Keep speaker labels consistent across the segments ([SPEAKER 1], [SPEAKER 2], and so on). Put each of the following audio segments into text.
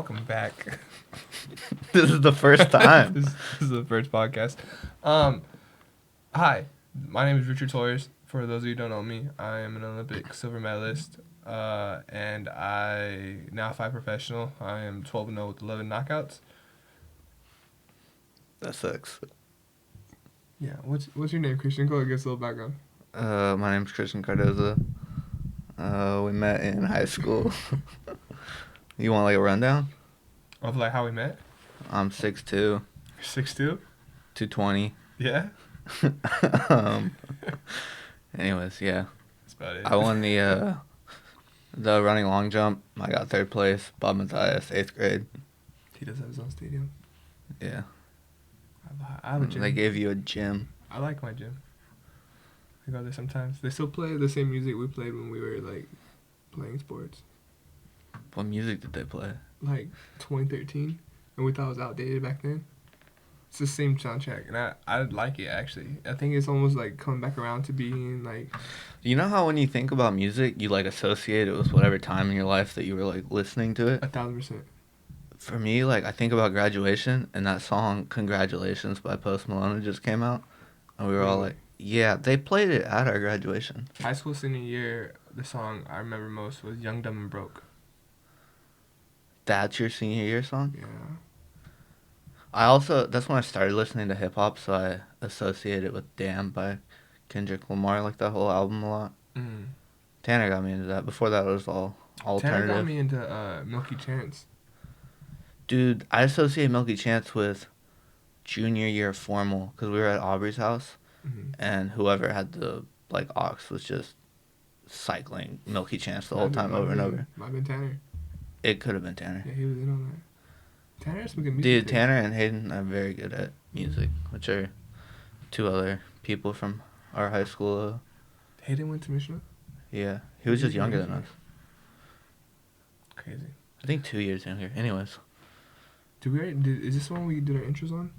[SPEAKER 1] welcome back.
[SPEAKER 2] This is the first time.
[SPEAKER 1] This is the first podcast. Hi, my name is Richard Toyers. For those of you who don't know me, I am an Olympic silver medalist, and I now fight professional. I am 12-0 with 11 knockouts.
[SPEAKER 2] That sucks.
[SPEAKER 1] Yeah, what's your name, Christian? Go give us a little background.
[SPEAKER 2] My name's Christian Cardoza. We met in high school. You want like a rundown?
[SPEAKER 1] Of like how we met?
[SPEAKER 2] I'm 6'2",
[SPEAKER 1] 6'2"?
[SPEAKER 2] 220.
[SPEAKER 1] Yeah?
[SPEAKER 2] Anyways, yeah.
[SPEAKER 1] That's about it.
[SPEAKER 2] I won the running long jump. I got 3rd place. Bob Matthias, 8th grade.
[SPEAKER 1] He does have his own stadium.
[SPEAKER 2] Yeah.
[SPEAKER 1] I have a gym.
[SPEAKER 2] They gave you a gym.
[SPEAKER 1] I like my gym. I go there sometimes. They still play the same music we played when we were like playing sports.
[SPEAKER 2] What music did they play?
[SPEAKER 1] Like 2013, and we thought it was outdated back then. It's the same soundtrack, and I like it actually. I think it's almost like coming back around to being like.
[SPEAKER 2] You know how when you think about music, you like associate it with whatever time in your life that you were like listening to it?
[SPEAKER 1] 1,000%.
[SPEAKER 2] For me, like I think about graduation, and that song "Congratulations" by Post Malone just came out, and we were all like, "Yeah, they played it at our graduation."
[SPEAKER 1] High school senior year, the song I remember most was "Young, Dumb, and Broke."
[SPEAKER 2] That's your senior year song?
[SPEAKER 1] Yeah.
[SPEAKER 2] That's when I started listening to hip hop, so I associate it with "Damn" by Kendrick Lamar, like that whole album a lot.
[SPEAKER 1] Mm.
[SPEAKER 2] Tanner got me into that. Before that, it was all alternative.
[SPEAKER 1] Tanner got me into Milky Chance.
[SPEAKER 2] Dude, I associate Milky Chance with junior year formal, because we were at Aubrey's house, and whoever had the like aux was just cycling Milky Chance the whole time over and over.
[SPEAKER 1] Might have been Tanner.
[SPEAKER 2] It could have been Tanner.
[SPEAKER 1] Yeah, he was in on that. Tanner has some good music.
[SPEAKER 2] Dude, Tanner and Hayden are very good at music, which are two other people from our high school.
[SPEAKER 1] Hayden went to Mishnah?
[SPEAKER 2] Yeah, he was just younger than us.
[SPEAKER 1] Crazy.
[SPEAKER 2] I think 2 years younger. Anyways.
[SPEAKER 1] Is this one we did our intros on?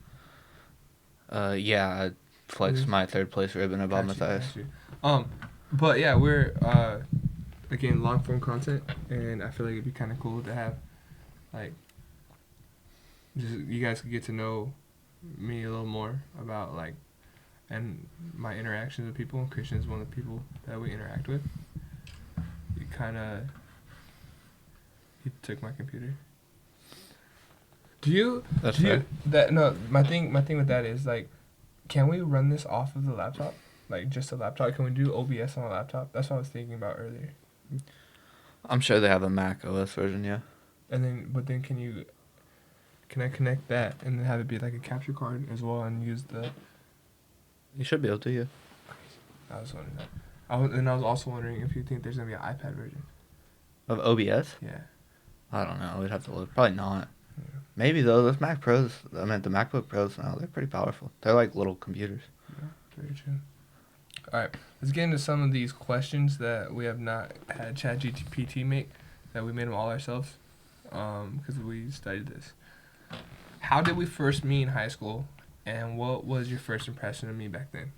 [SPEAKER 2] Yeah, I flexed my 3rd place ribbon at Bob Matthias.
[SPEAKER 1] But yeah, we're again long form content, and I feel like it'd be kind of cool to have like just you guys could get to know me a little more about like and my interactions with people. Christian's one of the people that we interact with. He took my computer. My thing with that is like, can we run this off of the laptop? Like just a laptop? Can we do OBS on a laptop? That's what I was thinking about earlier.
[SPEAKER 2] I'm sure they have a Mac OS version, yeah.
[SPEAKER 1] But then can I connect that and then have it be like a capture card as well and use the...
[SPEAKER 2] You should be able to, yeah.
[SPEAKER 1] I was wondering that. I was also wondering if you think there's going to be an iPad version.
[SPEAKER 2] Of OBS?
[SPEAKER 1] Yeah.
[SPEAKER 2] I don't know. We'd have to look. Probably not.
[SPEAKER 1] Yeah.
[SPEAKER 2] Maybe, though. Those Mac Pros, the MacBook Pros now, they're pretty powerful. They're like little computers.
[SPEAKER 1] Yeah, very true. All right. Let's get into some of these questions that we have not had ChatGPT make, that we made them all ourselves because we studied this. How did we first meet in high school, and what was your first impression of me back then?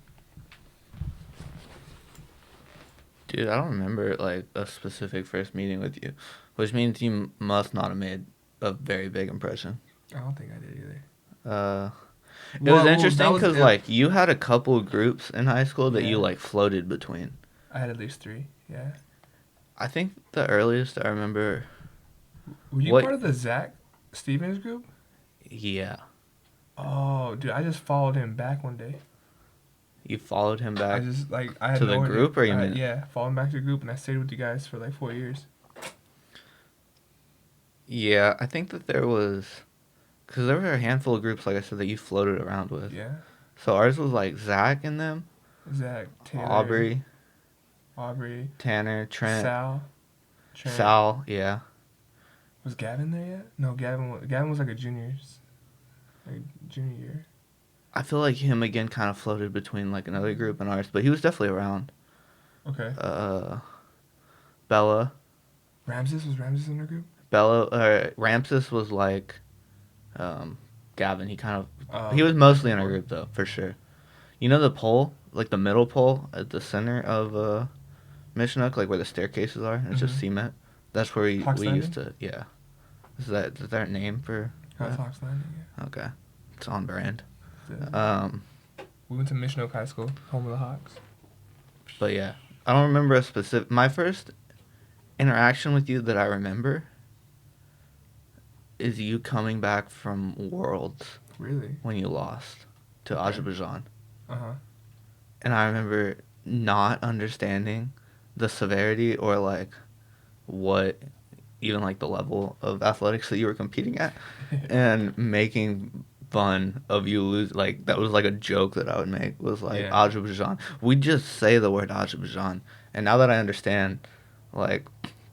[SPEAKER 2] Dude, I don't remember like a specific first meeting with you, which means you must not have made a very big impression.
[SPEAKER 1] I don't think I did either.
[SPEAKER 2] It was interesting because like you had a couple groups in high school that you like floated between.
[SPEAKER 1] I had at least 3. Yeah.
[SPEAKER 2] I think the earliest I remember.
[SPEAKER 1] Were you part of the Zach Stevens group?
[SPEAKER 2] Yeah.
[SPEAKER 1] Oh, dude, I just followed him back one day.
[SPEAKER 2] You followed him back?
[SPEAKER 1] I had
[SPEAKER 2] to the group, or you mean?
[SPEAKER 1] Yeah, followed him back to the group, and I stayed with you guys for like 4 years.
[SPEAKER 2] Yeah, I think that there was, because there were a handful of groups, like I said, that you floated around with.
[SPEAKER 1] Yeah.
[SPEAKER 2] So ours was like Zach and them.
[SPEAKER 1] Zach, Taylor. Aubrey.
[SPEAKER 2] Tanner, Trent.
[SPEAKER 1] Sal,
[SPEAKER 2] yeah.
[SPEAKER 1] Was Gavin there yet? No, Gavin was like a junior year.
[SPEAKER 2] I feel like him again kind of floated between like another group and ours, but he was definitely around.
[SPEAKER 1] Okay.
[SPEAKER 2] Bella.
[SPEAKER 1] Was Ramses in our group?
[SPEAKER 2] Ramses was like, Gavin. He was mostly in our group though, for sure. You know the pole, like the middle pole at the center of Mishnook, like where the staircases are, and it's just cement. That's where we used to, yeah. Is that their name for
[SPEAKER 1] That's
[SPEAKER 2] that?
[SPEAKER 1] Hawks Landing, yeah.
[SPEAKER 2] Okay. It's on brand.
[SPEAKER 1] Yeah. We went to Mission Oak High School, home of the Hawks.
[SPEAKER 2] But yeah, I don't remember a specific. My first interaction with you that I remember is you coming back from Worlds.
[SPEAKER 1] Really?
[SPEAKER 2] When you lost to Azerbaijan.
[SPEAKER 1] Uh-huh.
[SPEAKER 2] And I remember not understanding the severity or like what even like the level of athletics that you were competing at and making fun of you lose. Like that was like a joke that I would make was like Azerbaijan. We just say the word Azerbaijan, and now that I understand like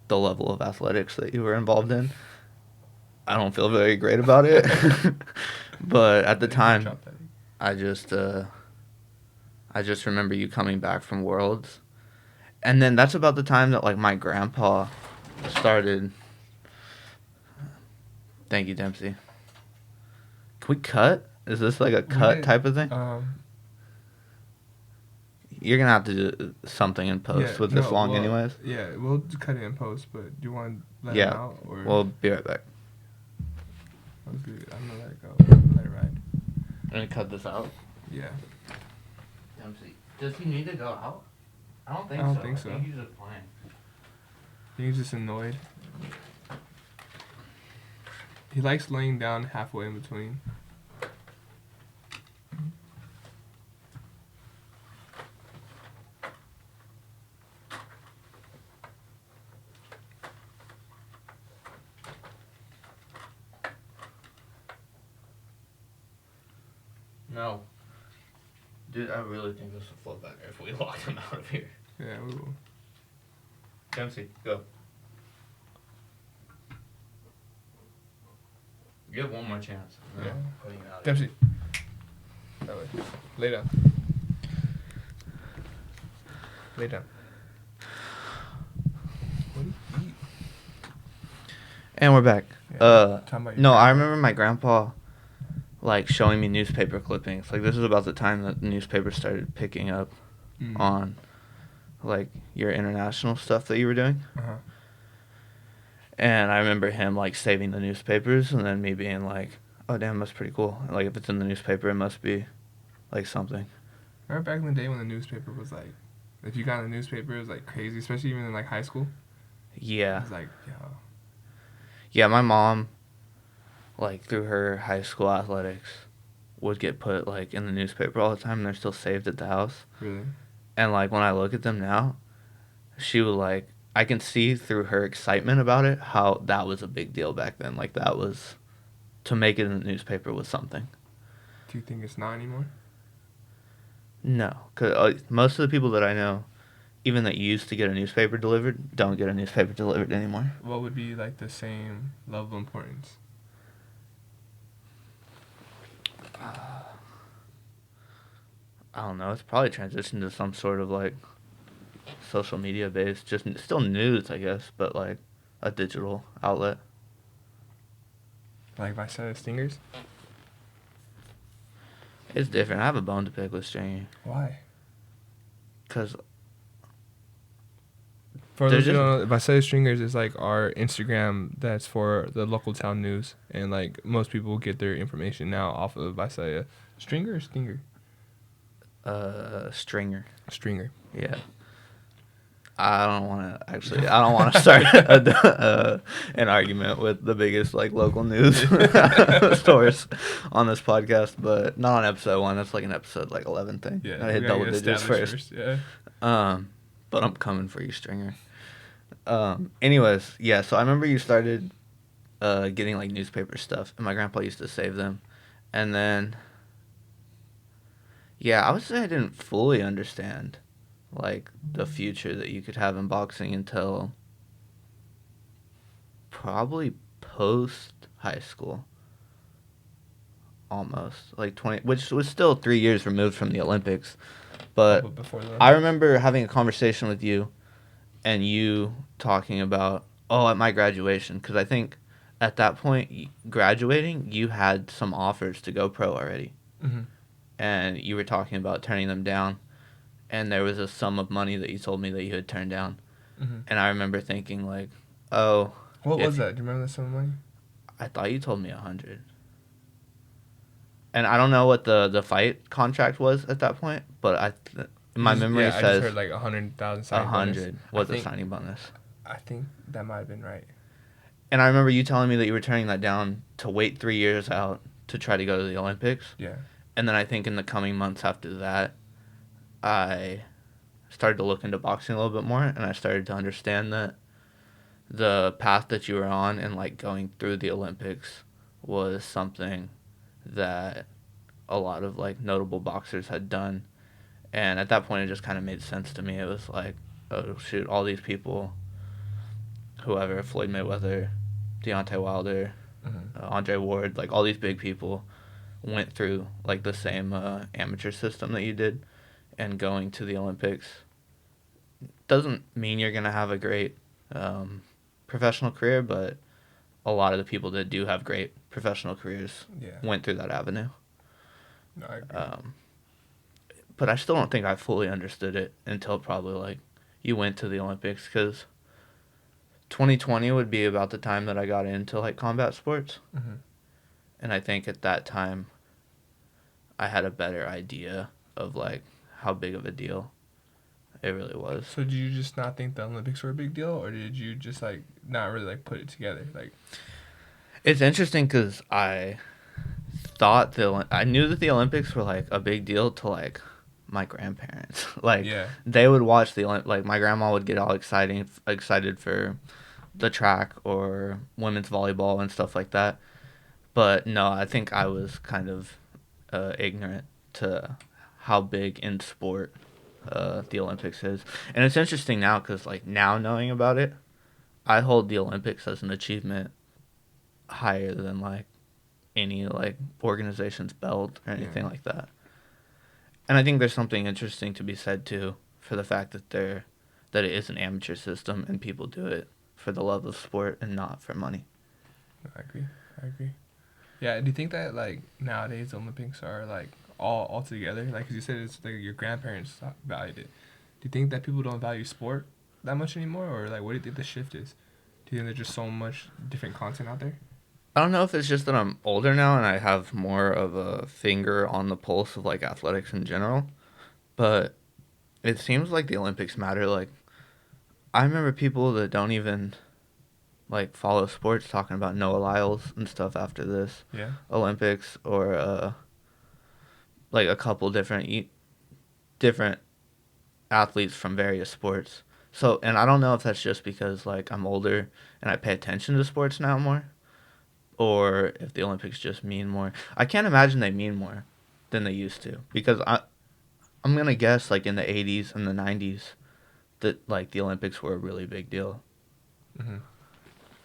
[SPEAKER 2] the level of athletics that you were involved in, I don't feel very great about it. But at the time, I just remember you coming back from Worlds, and then that's about the time that like my grandpa started. Thank you, Dempsey. Can we cut? Is this like a cut type of thing? You're gonna have to do something in post with this long, anyways.
[SPEAKER 1] Yeah, we'll cut it in post. But do you want to let it out? Or
[SPEAKER 2] we'll be right back.
[SPEAKER 1] I'm gonna let it go. Let it ride.
[SPEAKER 2] I'm gonna cut this out.
[SPEAKER 1] Yeah.
[SPEAKER 2] Dempsey, does he need to go out? I don't think so. I think he's just playing.
[SPEAKER 1] I think he's just annoyed. He likes laying down halfway in between.
[SPEAKER 2] No. Dude, I really think this will float better if we lock him out of here.
[SPEAKER 1] Yeah, we will.
[SPEAKER 2] Dempsey, go. You have one more chance.
[SPEAKER 1] Yeah.
[SPEAKER 2] Putting it out.
[SPEAKER 1] Dempsey. That way. Lay down. Lay down. What do you eat?
[SPEAKER 2] And we're back.
[SPEAKER 1] Yeah,
[SPEAKER 2] no, I remember my grandpa like showing me newspaper clippings. Like this was about the time that the newspaper started picking up on like your international stuff that you were doing.
[SPEAKER 1] Uh-huh.
[SPEAKER 2] And I remember him like saving the newspapers and then me being like, oh damn, that's pretty cool. Like if it's in the newspaper it must be like something.
[SPEAKER 1] Remember back in the day when the newspaper was like, if you got in the newspaper it was like crazy, especially even in like high school?
[SPEAKER 2] Yeah.
[SPEAKER 1] It was like, yo.
[SPEAKER 2] Yeah, my mom, like through her high school athletics, would get put like in the newspaper all the time and they're still saved at the house.
[SPEAKER 1] Really?
[SPEAKER 2] And like when I look at them now, she would like, I can see through her excitement about it how that was a big deal back then. Like that was, to make it in the newspaper was something.
[SPEAKER 1] Do you think it's not anymore?
[SPEAKER 2] No, because most of the people that I know, even that used to get a newspaper delivered, don't get a newspaper delivered anymore.
[SPEAKER 1] What would be like the same level of importance?
[SPEAKER 2] I don't know. It's probably transitioned to some sort of like social media based, just still news, I guess, but like a digital outlet.
[SPEAKER 1] Like Visalia Stingers?
[SPEAKER 2] It's different. I have a bone to pick with Stringer.
[SPEAKER 1] Why?
[SPEAKER 2] Because
[SPEAKER 1] for those who don't know, Visalia Stringers is like our Instagram that's for the local town news, and like most people get their information now off of Visalia. Stringer or Stinger?
[SPEAKER 2] Stringer.
[SPEAKER 1] Stringer.
[SPEAKER 2] Yeah. I don't want to start an argument with the biggest like local news stores on this podcast, but not on episode 1. That's like an episode like 11 thing.
[SPEAKER 1] Yeah,
[SPEAKER 2] I hit double digits first.
[SPEAKER 1] Yeah.
[SPEAKER 2] But I'm coming for you, Stringer. Anyways, yeah. So I remember you started getting like newspaper stuff, and my grandpa used to save them, and then yeah, I would say I didn't fully understand like the future that you could have in boxing until probably post high school, almost like 20, which was still 3 years removed from the Olympics, but
[SPEAKER 1] before that.
[SPEAKER 2] I remember having a conversation with you and you talking about at my graduation, because I think at that point graduating you had some offers to go pro already. And you were talking about turning them down. And there was a sum of money that you told me that you had turned down. And I remember thinking, like, oh.
[SPEAKER 1] What was that? Do you remember the sum of money?
[SPEAKER 2] I thought you told me 100. And I don't know what the fight contract was at that point, but my memory
[SPEAKER 1] I just
[SPEAKER 2] says
[SPEAKER 1] heard like 100,000 signing bonus.
[SPEAKER 2] 100 was a signing bonus.
[SPEAKER 1] I think that might have been right.
[SPEAKER 2] And I remember you telling me that you were turning that down to wait 3 years out to try to go to the Olympics.
[SPEAKER 1] Yeah.
[SPEAKER 2] And then I think in the coming months after that, I started to look into boxing a little bit more, and I started to understand that the path that you were on and like going through the Olympics was something that a lot of like notable boxers had done. And at that point it just kind of made sense to me. It was like, oh shoot, all these people, whoever, Floyd Mayweather, Deontay Wilder, Andre Ward, like all these big people went through like the same amateur system that you did, and going to the Olympics doesn't mean you're gonna have a great professional career, but a lot of the people that do have great professional careers went through that avenue.
[SPEAKER 1] No, I agree.
[SPEAKER 2] But I still don't think I fully understood it until probably like you went to the Olympics, because 2020 would be about the time that I got into like combat sports. And I think at that time I had a better idea of like how big of a deal it really was.
[SPEAKER 1] So did you just not think the Olympics were a big deal, or did you just like not really like put it together? Like,
[SPEAKER 2] it's interesting because I knew that the Olympics were like a big deal to like my grandparents. Like they would watch the like my grandma would get all excited for the track or women's volleyball and stuff like that. But no, I think I was kind of ignorant to how big in sport the Olympics is. And it's interesting now because like now knowing about it, I hold the Olympics as an achievement higher than like any like organization's belt or anything like that. And I think there's something interesting to be said too for the fact that it is an amateur system and people do it for the love of sport and not for money.
[SPEAKER 1] I agree. Yeah, do you think that like nowadays Olympics are like all together? Like, 'cause you said it's like your grandparents valued it. Do you think that people don't value sport that much anymore, or like what do you think the shift is? Do you think there's just so much different content out there?
[SPEAKER 2] I don't know if it's just that I'm older now and I have more of a finger on the pulse of like athletics in general, but it seems like the Olympics matter. Like I remember people that don't even like follow sports talking about Noah Lyles and stuff after this Olympics, or like a couple different athletes from various sports. So, and I don't know if that's just because like I'm older and I pay attention to sports now more, or if the Olympics just mean more. I can't imagine they mean more than they used to, because I'm gonna guess like in the 80s and the 90s that like the Olympics were a really big deal.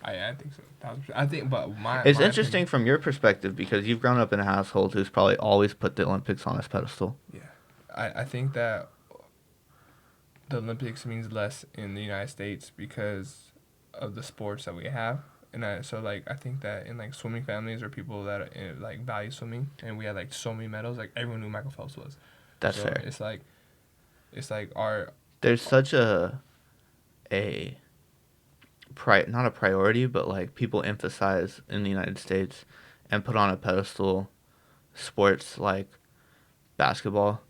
[SPEAKER 1] I think so. I think, but
[SPEAKER 2] it's interesting from your perspective because you've grown up in a household who's probably always put the Olympics on its pedestal.
[SPEAKER 1] Yeah, I think that the Olympics means less in the United States because of the sports that we have. And I think that in like swimming families or people that are, like value swimming, and we had like so many medals, like everyone knew Michael Phelps was.
[SPEAKER 2] That's fair.
[SPEAKER 1] It's like our
[SPEAKER 2] there's such a not a priority, but like people emphasize in the United States and put on a pedestal sports like basketball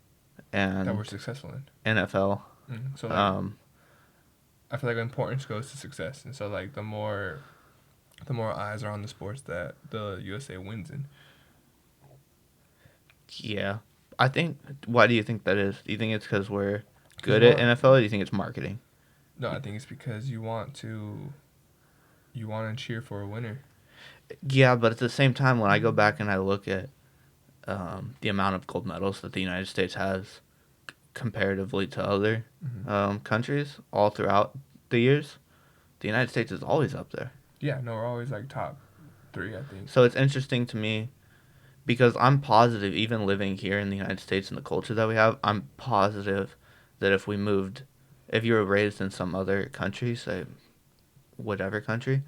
[SPEAKER 2] and
[SPEAKER 1] that we're successful in
[SPEAKER 2] NFL.
[SPEAKER 1] So like, I feel like importance goes to success, and so like the more eyes are on the sports that the USA wins in.
[SPEAKER 2] Yeah, I think. Why do you think that is? Do you think it's because we're good at NFL, or do you think it's marketing?
[SPEAKER 1] No, I think it's because you want to cheer for a winner.
[SPEAKER 2] Yeah, but at the same time, when I go back and I look at the amount of gold medals that the United States has comparatively to other countries all throughout the years, the United States is always up there.
[SPEAKER 1] Yeah, no, we're always like top 3, I think.
[SPEAKER 2] So it's interesting to me because I'm positive, even living here in the United States and the culture that we have, I'm positive that if you were raised in some other country, say whatever country,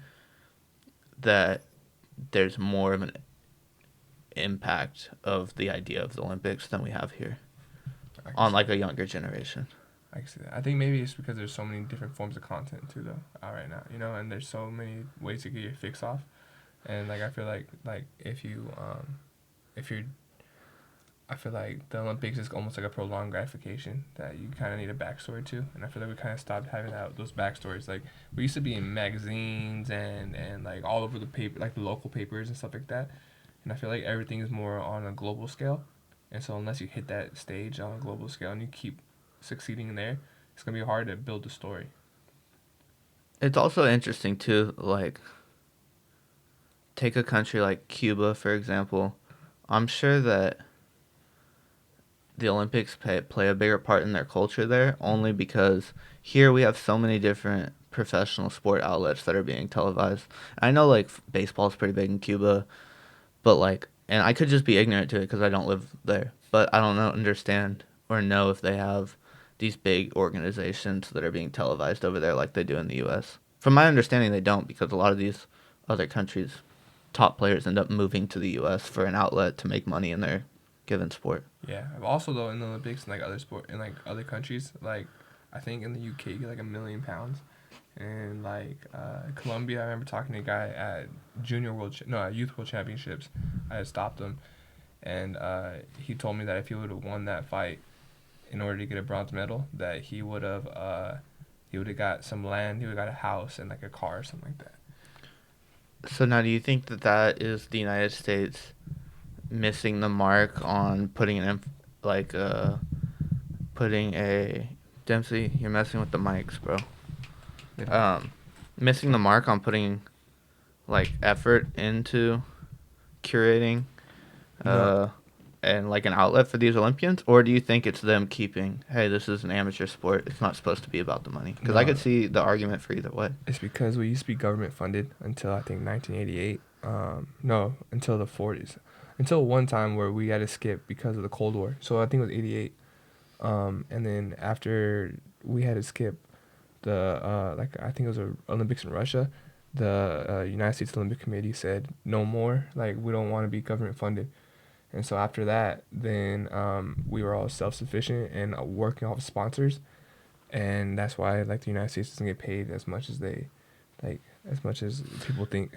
[SPEAKER 2] that there's more of an impact of the idea of the Olympics than we have here on like a younger generation.
[SPEAKER 1] I can see that. I think maybe it's because there's so many different forms of content too, though, out right now, and there's so many ways to get your fix off. And like I feel like if you're I feel like the Olympics is almost like a prolonged gratification that you kind of need a backstory to, and I feel like we kind of stopped having those backstories. Like we used to be in magazines and like all over the paper, like the local papers and stuff like that. And I feel like everything is more on a global scale, and so unless you hit that stage on a global scale and you keep succeeding there, it's gonna be hard to build a story.
[SPEAKER 2] It's also interesting too, like take a country like Cuba for example. I'm sure that the Olympics play a bigger part in their culture there, only because here we have so many different professional sport outlets that are being televised. I know like baseball's pretty big in Cuba, but like, and I could just be ignorant to it because I don't live there, but I don't know, understand or know if they have these big organizations that are being televised over there like they do in the U.S. From my understanding, they don't, because a lot of these other countries' top players end up moving to the U.S. for an outlet to make money in their given sport.
[SPEAKER 1] Yeah. Also though in the Olympics and like other sport in like other countries, like I think in the UK you get like £1 million. And like Colombia, I remember talking to a guy at Youth World Championships. I had stopped him, and he told me that if he would have won that fight in order to get a bronze medal, that he would have got some land, he would have got a house and like a car or something like that.
[SPEAKER 2] So now, do you think that that is the United States missing the mark on putting like putting a Dempsey? You're messing with the mics, bro.
[SPEAKER 1] Yeah.
[SPEAKER 2] Um, Missing the mark on putting like effort into curating
[SPEAKER 1] No,
[SPEAKER 2] uh and like an outlet for these Olympians, or do you think it's them keeping, hey, this is an amateur sport, it's not supposed to be about the money? Because I
[SPEAKER 1] no,
[SPEAKER 2] could see the argument for either way.
[SPEAKER 1] it's because we used to be government funded until I think 1988. No, until the 40s. Until one time where we had to skip because of the Cold War. So I think it was 88. And then after we had to skip the like I think it was a Olympics in Russia, the United States Olympic Committee said no more. Like we don't want to be government funded. And so after that, then we were all self sufficient and working off of sponsors, and that's why like the United States doesn't get paid as much as like as much as people think.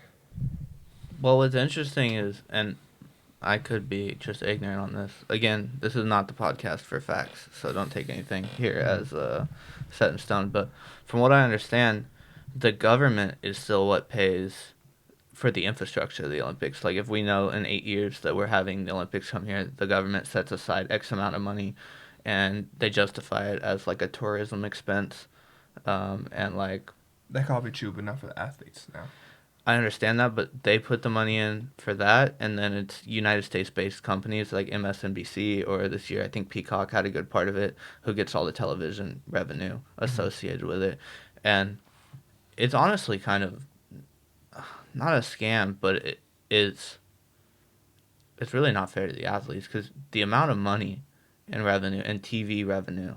[SPEAKER 2] Well, what's interesting is, and I could be just ignorant on this. Again, this is not the podcast for facts, so don't take anything here
[SPEAKER 1] Mm-hmm.
[SPEAKER 2] as set in stone. But from what I understand, the government is still what pays for the infrastructure of the Olympics. Like if we know in 8 years that we're having the Olympics come here, the government sets aside X amount of money, and they justify it as like a tourism expense, and like
[SPEAKER 1] That could all be true, but not for the athletes now.
[SPEAKER 2] I understand that, but they put the money in for that, and then it's United States-based companies like MSNBC, or this year I think Peacock had a good part of it, who gets all the television revenue
[SPEAKER 1] Mm-hmm.
[SPEAKER 2] associated with it, and it's honestly kind of not a scam, but it's really not fair to the athletes because the amount of money and revenue and TV revenue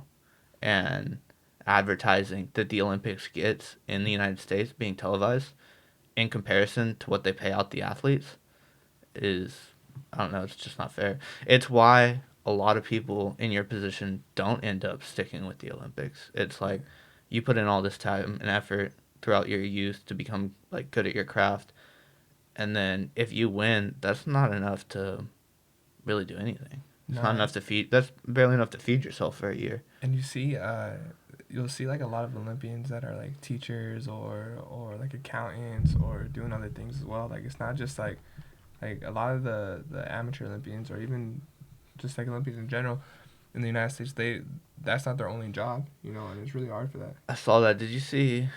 [SPEAKER 2] and advertising that the Olympics gets in the United States being televised in comparison to what they pay out the athletes is, I don't know, it's just not fair. It's why a lot of people in your position don't end up sticking with the Olympics. It's like you put in all this time and effort throughout your youth to become like good at your craft, and then if you win, that's not enough to really do anything. It's not
[SPEAKER 1] No,
[SPEAKER 2] enough to feed. That's barely enough to feed yourself for a year.
[SPEAKER 1] and you'll see like a lot of Olympians that are like teachers or like accountants or doing other things as well. Like it's not just like a lot of the amateur Olympians or even just like Olympians in general in the United States, that's not their only job, and it's really hard for that.
[SPEAKER 2] I saw that. Did you see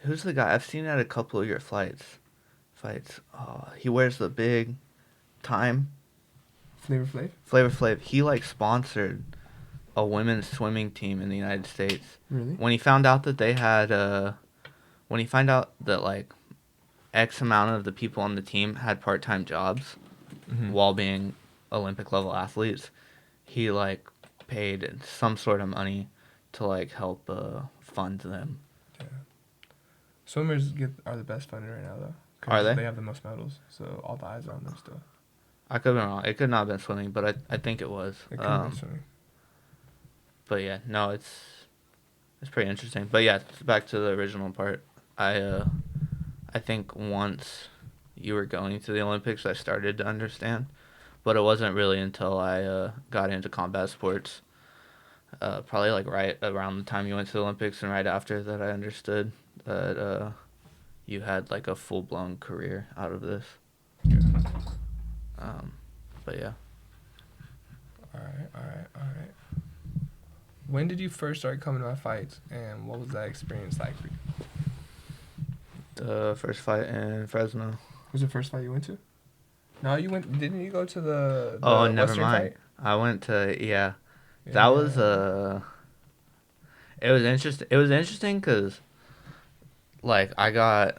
[SPEAKER 2] who's the guy? I've seen it at a couple of your fights. Oh, he wears the big time.
[SPEAKER 1] Flavor Flav?
[SPEAKER 2] Flavor Flav. He like sponsored a women's swimming team in the United States.
[SPEAKER 1] Really?
[SPEAKER 2] When he found out that they had when he found out that like X amount of the people on the team had part-time jobs
[SPEAKER 1] Mm-hmm.
[SPEAKER 2] while being Olympic level athletes, he like paid some sort of money to like help fund them.
[SPEAKER 1] Yeah. Swimmers are the best funded right now though,
[SPEAKER 2] Are
[SPEAKER 1] because
[SPEAKER 2] they?
[SPEAKER 1] they have the most medals, so all the eyes are on them still.
[SPEAKER 2] I could be wrong. It could not have been swimming, but I think it was.
[SPEAKER 1] It could have been swimming.
[SPEAKER 2] But yeah, no, it's pretty interesting. But yeah, back to the original part. I think once you were going to the Olympics I started to understand. But it wasn't really until I got into combat sports, probably like right around the time you went to the Olympics and right after that I understood that you had like a full blown career out of this.
[SPEAKER 1] Yeah.
[SPEAKER 2] Um, but yeah.
[SPEAKER 1] All right, all right, all right. When did you first start coming to my fights, and what was that experience like for you?
[SPEAKER 2] The first fight in Fresno.
[SPEAKER 1] Was the first fight you went to? No, you went. Didn't you go to the
[SPEAKER 2] Oh, never
[SPEAKER 1] Western
[SPEAKER 2] mind.
[SPEAKER 1] fight?
[SPEAKER 2] I went to yeah. That was
[SPEAKER 1] Yeah.
[SPEAKER 2] It was interesting. It was interesting because like I got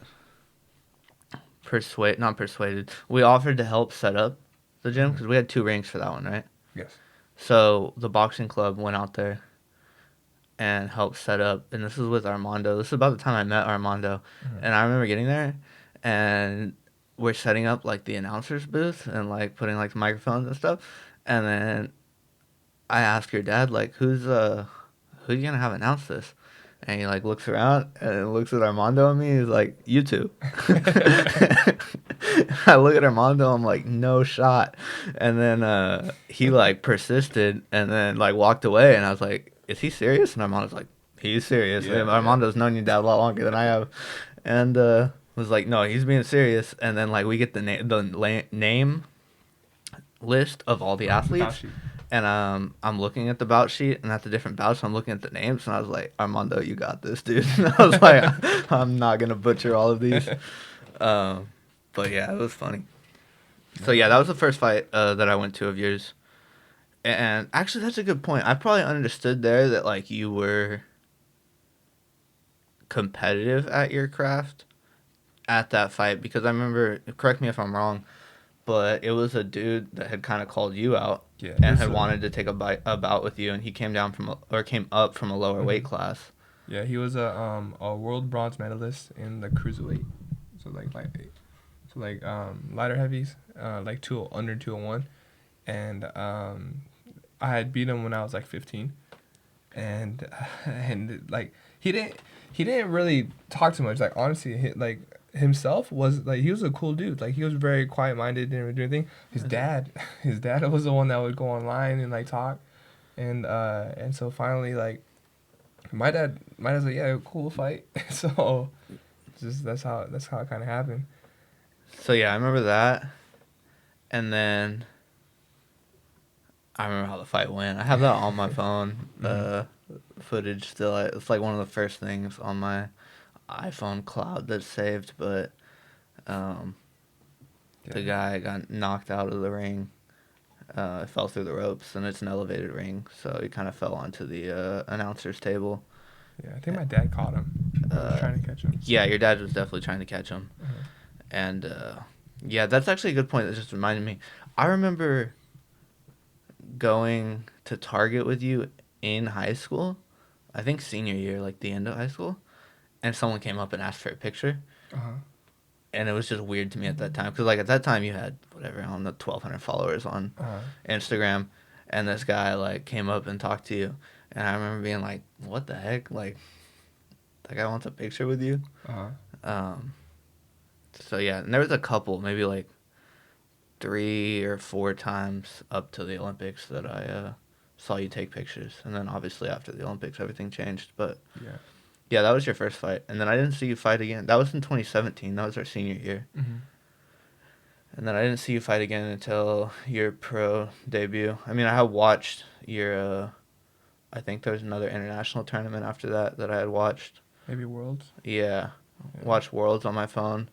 [SPEAKER 2] not persuaded. We offered to help set up the gym because we had 2 rings for that one, right?
[SPEAKER 1] Yes.
[SPEAKER 2] So the boxing club went out there and helped set up, and this was with Armando. This is about the time I met Armando, and I remember getting there, and we're setting up like the announcer's booth and like putting like the microphones and stuff, and then I asked your dad like, who you gonna have announce this? And he like looks around and looks at Armando and me. He's like, "You two." I look at Armando. I'm like, "No shot." And then he like persisted and then like walked away. And I was like, "Is he serious?" And Armando's like, "He's serious."
[SPEAKER 1] Yeah,
[SPEAKER 2] And Armando's known your dad a lot longer than I have, and was like, "No, he's being serious." And then like we get the name list of all the athletes. And I'm looking at the bout sheet and at the different bouts, I'm looking at the names, and I was like, Armando, you got this, dude. And I was like, I'm not going to butcher all of these. But yeah, it was funny. So yeah, that was the first fight that I went to of yours. And actually, that's a good point. I probably understood there that like you were competitive at your craft at that fight because I remember, correct me if I'm wrong, but it was a dude that had kind of called you out and had wanted to take a bout with you, and he came came up from a lower weight class.
[SPEAKER 1] Yeah, he was a world bronze medalist in the cruiserweight, so lighter heavies, like under 201, and I had beat him when I was like 15, and and like he didn't really talk too much. Like honestly, himself was like he was a cool dude. Like he was very quiet minded, didn't really do anything. His dad was the one that would go online and like talk, and so finally like my dad's like, yeah, cool fight. So just that's how it kind of happened.
[SPEAKER 2] So yeah, I remember that, and then I remember how the fight went. I have that on my phone, footage still. It's like one of the first things on my iPhone cloud that's saved, but the guy got knocked out of the ring. Fell through the ropes, and it's an elevated ring, so he kind of fell onto the announcer's table.
[SPEAKER 1] Yeah, I think my dad caught him. Was trying to catch him.
[SPEAKER 2] Yeah, your dad was definitely trying to catch him. And yeah, that's actually a good point that just reminded me. I remember going to Target with you in high school, I think senior year, like the end of high school, and someone came up and asked for a picture. And it was just weird to me at that time because like at that time you had whatever on the 1,200 followers on Instagram, and this guy like came up and talked to you, and I remember being like, what the heck, like that guy wants a picture with you. So yeah, and there was a couple, maybe like 3 or 4 times up to the Olympics that I saw you take pictures, and then obviously after the Olympics everything changed. But yeah, that was your first fight, and then I didn't see you fight again. That was in 2017. That was our senior year. And then I didn't see you fight again until your pro debut. I mean, I have watched your. I think there was another international tournament after that I had watched.
[SPEAKER 1] Maybe Worlds.
[SPEAKER 2] Yeah, watched Worlds on my phone,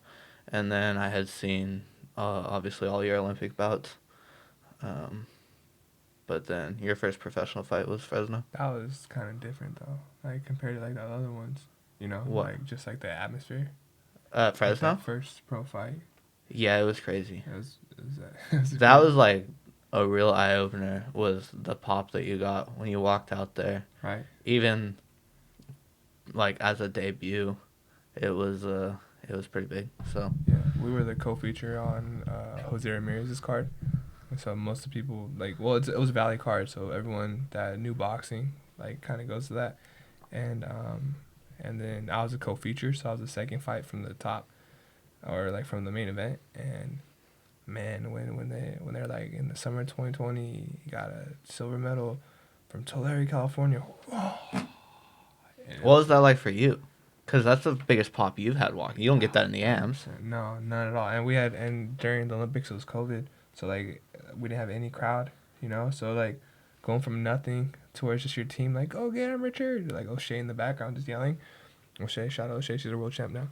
[SPEAKER 2] and then I had seen obviously all your Olympic bouts. But then your first professional fight was Fresno.
[SPEAKER 1] That was kind of different though, like compared to like the other ones. You know, like just like the atmosphere.
[SPEAKER 2] Fresno?
[SPEAKER 1] Like that first pro fight.
[SPEAKER 2] Yeah, it was crazy.
[SPEAKER 1] It was
[SPEAKER 2] that was like a real eye opener. Was the pop that you got when you walked out there?
[SPEAKER 1] Right.
[SPEAKER 2] Even like as a debut, it was pretty big. So
[SPEAKER 1] yeah, we were the co-feature on Jose Ramirez's card. And so most of the people it was a Valley card, so everyone that knew boxing like kind of goes to that, and then I was a co-feature, so I was the second fight from the top, or like from the main event. And man, when they're like in the summer 2020, he got a silver medal from Tulare, California.
[SPEAKER 2] What was that like for you? Because that's the biggest pop you've had walking. You don't get that in the AMs.
[SPEAKER 1] No, none at all. And during the Olympics it was COVID, so like we didn't have any crowd, you know. So like going from nothing to where it's just your team, like, oh, get him, Richard, like O'Shea in the background just yelling. O'Shea, shout out O'Shea, she's a world champ now.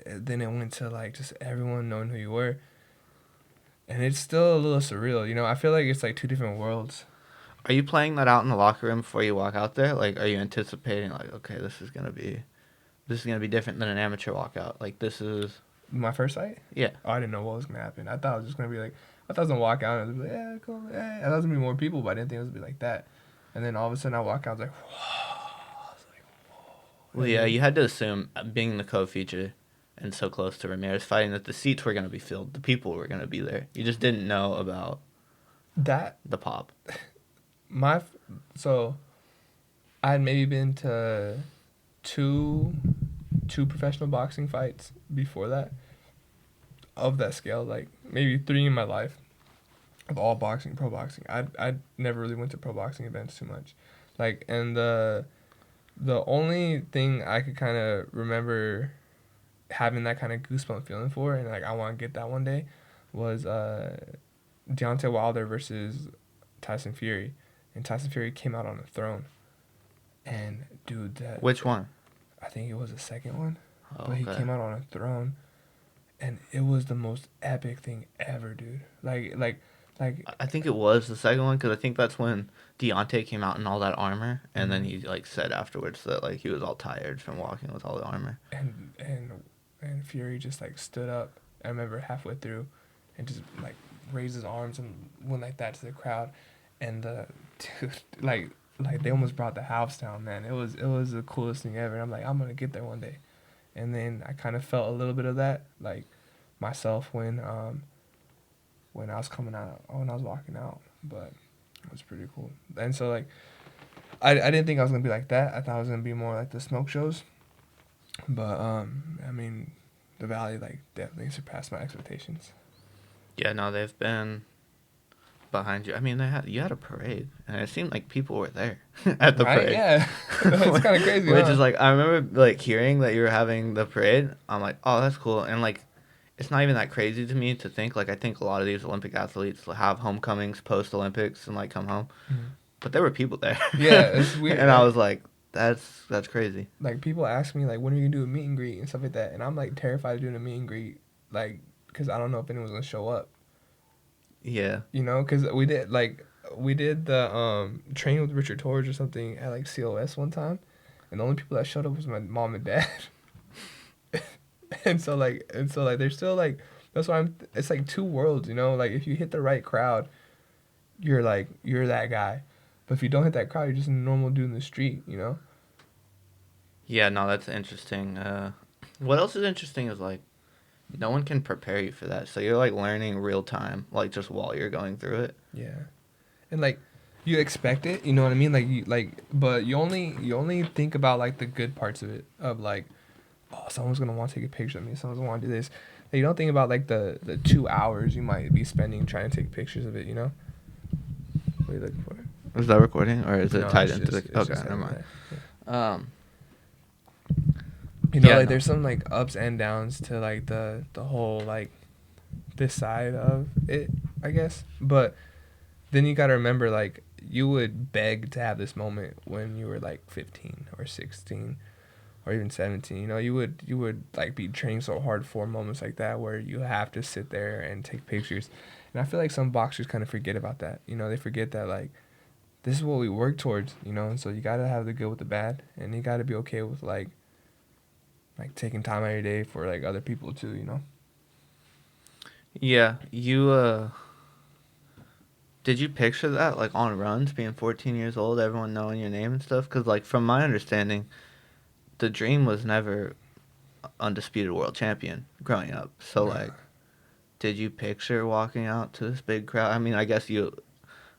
[SPEAKER 1] Then it went to like just everyone knowing who you were, and it's still a little surreal, you know. I feel like it's like two different worlds.
[SPEAKER 2] Are you playing that out in the locker room before you walk out there? Like, are you anticipating like, okay, this is gonna be different than an amateur walkout? Like, this is
[SPEAKER 1] My first fight,
[SPEAKER 2] yeah.
[SPEAKER 1] oh, I didn't know what was gonna happen. I thought it was just gonna be like, I thought I was gonna walk out and it was like, yeah, cool, yeah. I thought it was gonna be more people, but I didn't think it was gonna be like that. And then all of a sudden I walk out, I was like, whoa.
[SPEAKER 2] Well, yeah, you had to assume being the co-feature and so close to Ramirez fighting that the seats were gonna be filled, the people were gonna be there. You just didn't know about
[SPEAKER 1] That
[SPEAKER 2] the pop.
[SPEAKER 1] So I had maybe been to two professional boxing fights before that of that scale, like maybe 3 in my life of all boxing, pro boxing. I never really went to pro boxing events too much, like, and the only thing I could kind of remember having that kind of goosebump feeling for, and like I want to get that one day, was Deontay Wilder versus Tyson Fury, and Tyson Fury came out on a throne, and dude, that
[SPEAKER 2] Which one?
[SPEAKER 1] I think it was the second one,
[SPEAKER 2] Oh,
[SPEAKER 1] but he
[SPEAKER 2] okay.
[SPEAKER 1] came out on a throne, and it was the most epic thing ever, dude. Like
[SPEAKER 2] I think it was the second one because I think that's when Deontay came out in all that armor, and then
[SPEAKER 1] Mhm.
[SPEAKER 2] he like said afterwards that like he was all tired from walking with all the armor.
[SPEAKER 1] and Fury just like stood up. I remember halfway through, and just like raised his arms and went like that to the crowd, and dude, like they almost brought the house down, man. It was the coolest thing ever. And I'm like, I'm gonna get there one day, and then I kind of felt a little bit of that, like myself when I was coming out, when I was walking out, but it was pretty cool. And so like I didn't think I was gonna be like that. I thought I was gonna be more like the smoke shows. But I mean, the Valley like definitely surpassed my expectations.
[SPEAKER 2] Yeah, no, they've been behind you. I mean, you had a parade, and it seemed like people were there at the
[SPEAKER 1] Right?
[SPEAKER 2] parade.
[SPEAKER 1] Yeah. It's kind of crazy,
[SPEAKER 2] Which
[SPEAKER 1] huh?
[SPEAKER 2] is like I remember like hearing that you were having the parade. I'm like, oh, that's cool, and like it's not even that crazy to me to think like I think a lot of these Olympic athletes have homecomings post Olympics and like come home,
[SPEAKER 1] Mhm.
[SPEAKER 2] but there were people there.
[SPEAKER 1] Yeah, it's weird.
[SPEAKER 2] And I was like, that's crazy.
[SPEAKER 1] Like people ask me like, when are you gonna do a meet and greet and stuff like that, and I'm like terrified of doing a meet and greet, like, because I don't know if anyone's gonna show up.
[SPEAKER 2] Yeah.
[SPEAKER 1] You know, because we did the training with Richard Torres or something at like COS one time, and the only people that showed up was my mom and dad. and so like they're still like, that's why it's like two worlds, you know. Like if you hit the right crowd, you're that guy, but if you don't hit that crowd, you're just a normal dude in the street, you know.
[SPEAKER 2] Yeah, no, that's interesting. What else is interesting is like no one can prepare you for that. So you're like learning real time, like just while you're going through it.
[SPEAKER 1] Yeah, and like you expect it, you know what I mean? But you only think about like the good parts of it, of like, oh, someone's gonna want to take a picture of me, someone's gonna want to do this. Like, you don't think about like the 2 hours you might be spending trying to take pictures of it, you know. What are you looking for?
[SPEAKER 2] Is that recording or is it
[SPEAKER 1] No,
[SPEAKER 2] tied
[SPEAKER 1] it's
[SPEAKER 2] into
[SPEAKER 1] just,
[SPEAKER 2] the?
[SPEAKER 1] it's
[SPEAKER 2] Okay,
[SPEAKER 1] just
[SPEAKER 2] never mind.
[SPEAKER 1] that, yeah.
[SPEAKER 2] Um,
[SPEAKER 1] You know,
[SPEAKER 2] Yeah,
[SPEAKER 1] like
[SPEAKER 2] no.
[SPEAKER 1] there's some like ups and downs to like the whole like this side of it, I guess. But then you gotta remember, like, you would beg to have this moment when you were like 15 or 16 or even 17. You know, you would like be training so hard for moments like that where you have to sit there and take pictures. And I feel like some boxers kind of forget about that. You know, they forget that like this is what we work towards. You know, and so you gotta have the good with the bad, and you gotta be okay with like taking time out of your day for like other people too, you know.
[SPEAKER 2] yeah, did you picture that like on runs, being 14 years old, everyone knowing your name and stuff? Because like from my understanding, the dream was never undisputed world champion growing up. So
[SPEAKER 1] Nah.
[SPEAKER 2] like, did you picture walking out to this big crowd? I mean, I guess you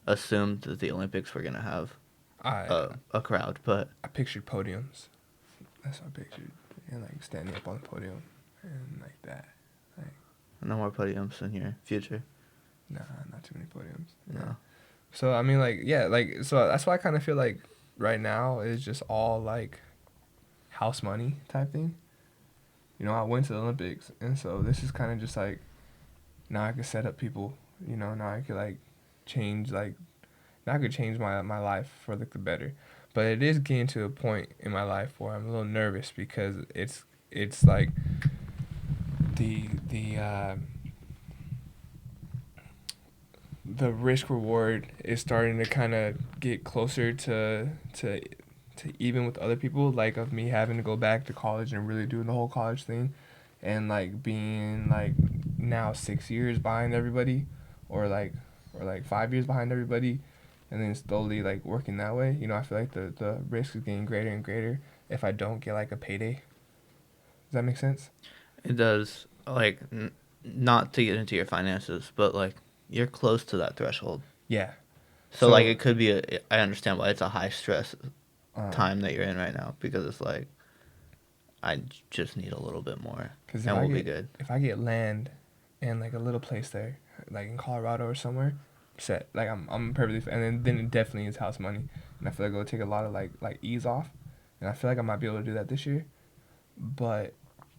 [SPEAKER 2] assumed that the Olympics were gonna have
[SPEAKER 1] I
[SPEAKER 2] a crowd, but
[SPEAKER 1] I pictured podiums. That's what I pictured, and like standing up on the podium and like that. Like,
[SPEAKER 2] No more podiums in your future.
[SPEAKER 1] nah, not too many podiums.
[SPEAKER 2] No.
[SPEAKER 1] So I mean, like, yeah, like, so that's why I kind of feel like right now is just all like house money type thing. You know, I went to the Olympics, and so this is kind of just like now I could set up people. You know, now I could like change like now I could change my life for like the better. But it is getting to a point in my life where I'm a little nervous because it's like the the risk reward is starting to kind of get closer to even with other people, like of me having to go back to college and really doing the whole college thing, and like being like now 6 years behind everybody, or like 5 years behind everybody, and then slowly like working that way. You know, I feel like the risk is getting greater and greater if I don't get like a payday. Does that make sense?
[SPEAKER 2] It does. Like, not to get into your finances, but like you're close to that threshold.
[SPEAKER 1] Yeah.
[SPEAKER 2] So,
[SPEAKER 1] So
[SPEAKER 2] like it could be I understand why it's a high stress
[SPEAKER 1] uh,
[SPEAKER 2] time that you're in right now, because it's like I just need a little bit more,
[SPEAKER 1] Cause
[SPEAKER 2] and we'll be good.
[SPEAKER 1] if I get land and like a little place there, like in Colorado or somewhere, set. Like I'm perfectly and then it definitely is house money, and I feel like it'll take a lot of like ease off, and I feel like I might be able to do that this year, but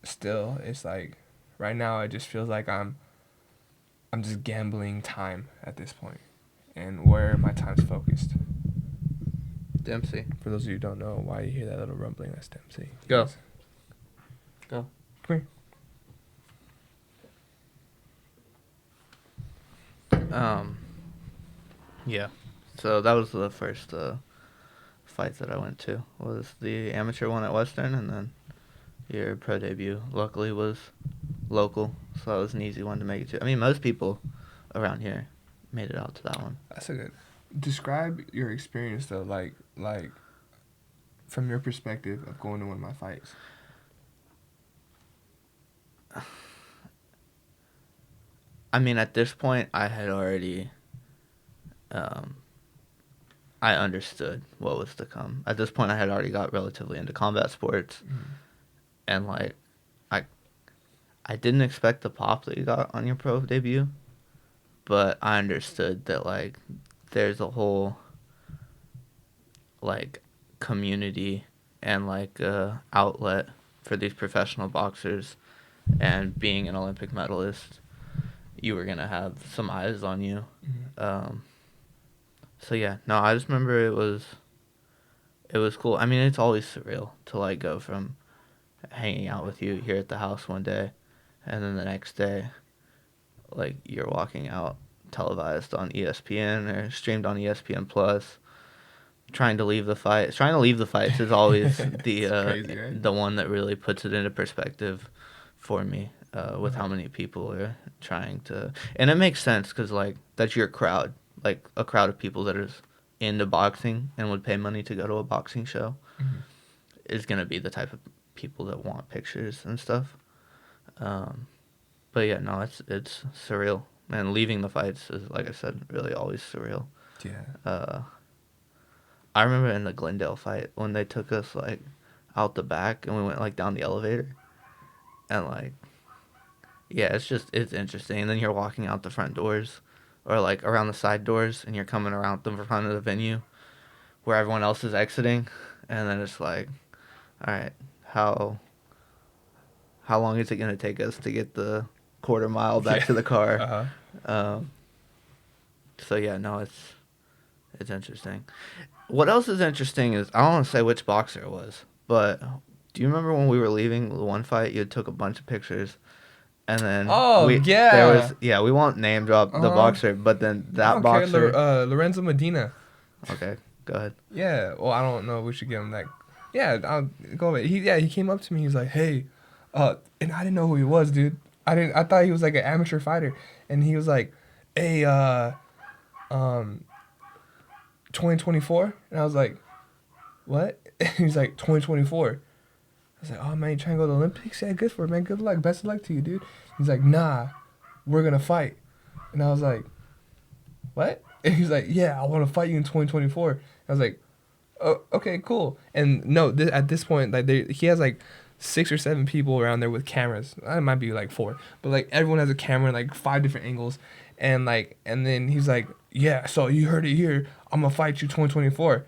[SPEAKER 1] still it's like right now it just feels like I'm just gambling time at this point, and where my time's focused.
[SPEAKER 2] Dempsey,
[SPEAKER 1] For those of you who don't know why you hear that little rumbling, that's Dempsey.
[SPEAKER 2] Go.
[SPEAKER 1] Yes.
[SPEAKER 2] Go.
[SPEAKER 1] Come
[SPEAKER 2] Yeah. So that was the first fight that I went to. Was the amateur one at Western, and then your pro debut. Luckily was local, so that was an easy one to make it to. I mean, most people around here made it out to that one.
[SPEAKER 1] That's a good. Describe your experience though, like from your perspective of going to one of my fights.
[SPEAKER 2] I mean, at this point, I had already, I understood what was to come. At this point, I had already got relatively into combat sports, and like, I, I didn't expect the pop that you got on your pro debut, but I understood that like, there's a whole, like, community and like outlet for these professional boxers, and being an Olympic medalist, you were gonna have some eyes on you. So yeah, no, I just remember it was cool. I mean, it's always surreal to like go from hanging out with you here at the house one day, and then the next day, like you're walking out televised on ESPN or streamed on ESPN Plus. Trying to leave the fight. Trying to leave the fights is always the
[SPEAKER 1] Crazy, right?
[SPEAKER 2] the one that really puts it into perspective for me, with how many people are trying to, and it makes sense because like that's your crowd, like a crowd of people that is into boxing and would pay money to go to a boxing show is gonna be the type of people that want pictures and stuff. But yeah, no, it's surreal, man. Leaving the fights is, like I said, really always surreal.
[SPEAKER 1] Yeah.
[SPEAKER 2] I remember in the Glendale fight when they took us like out the back and we went like down the elevator, and like, yeah, it's interesting. And then you're walking out the front doors, or like around the side doors, and you're coming around the front of the venue where everyone else is exiting, and then it's like, all right, how long is it gonna take us to get the quarter mile back to the car? So yeah, no, it's interesting. What else is interesting is, I don't want to say which boxer it was, but do you remember when we were leaving the one fight, you took a bunch of pictures, and then we won't name drop the boxer, but then
[SPEAKER 1] I
[SPEAKER 2] that
[SPEAKER 1] don't
[SPEAKER 2] boxer.
[SPEAKER 1] care. Lorenzo Medina.
[SPEAKER 2] Okay, go ahead.
[SPEAKER 1] Yeah. Well, I don't know if we should give him that. Yeah, I'll go away. He came up to me. He was like, "Hey," and I didn't know who he was, dude. I thought he was like an amateur fighter, and he was like, "Hey, 2024," and I was like, "What?" He's like, "2024." I was like, "Oh man, you trying to go to the Olympics? Yeah, good for it, man. Good luck. Best of luck to you, dude." He's like, "Nah, we're gonna fight," and I was like, "What?" And he's like, "Yeah, I want to fight you in 2024." I was like, "Oh, okay, cool." And no, at this point, like he has like 6 or 7 people around there with cameras. It might be like 4, but like everyone has a camera in like 5 different angles, and like, and then he's like, yeah, so you heard it here. I'm gonna fight you 2024.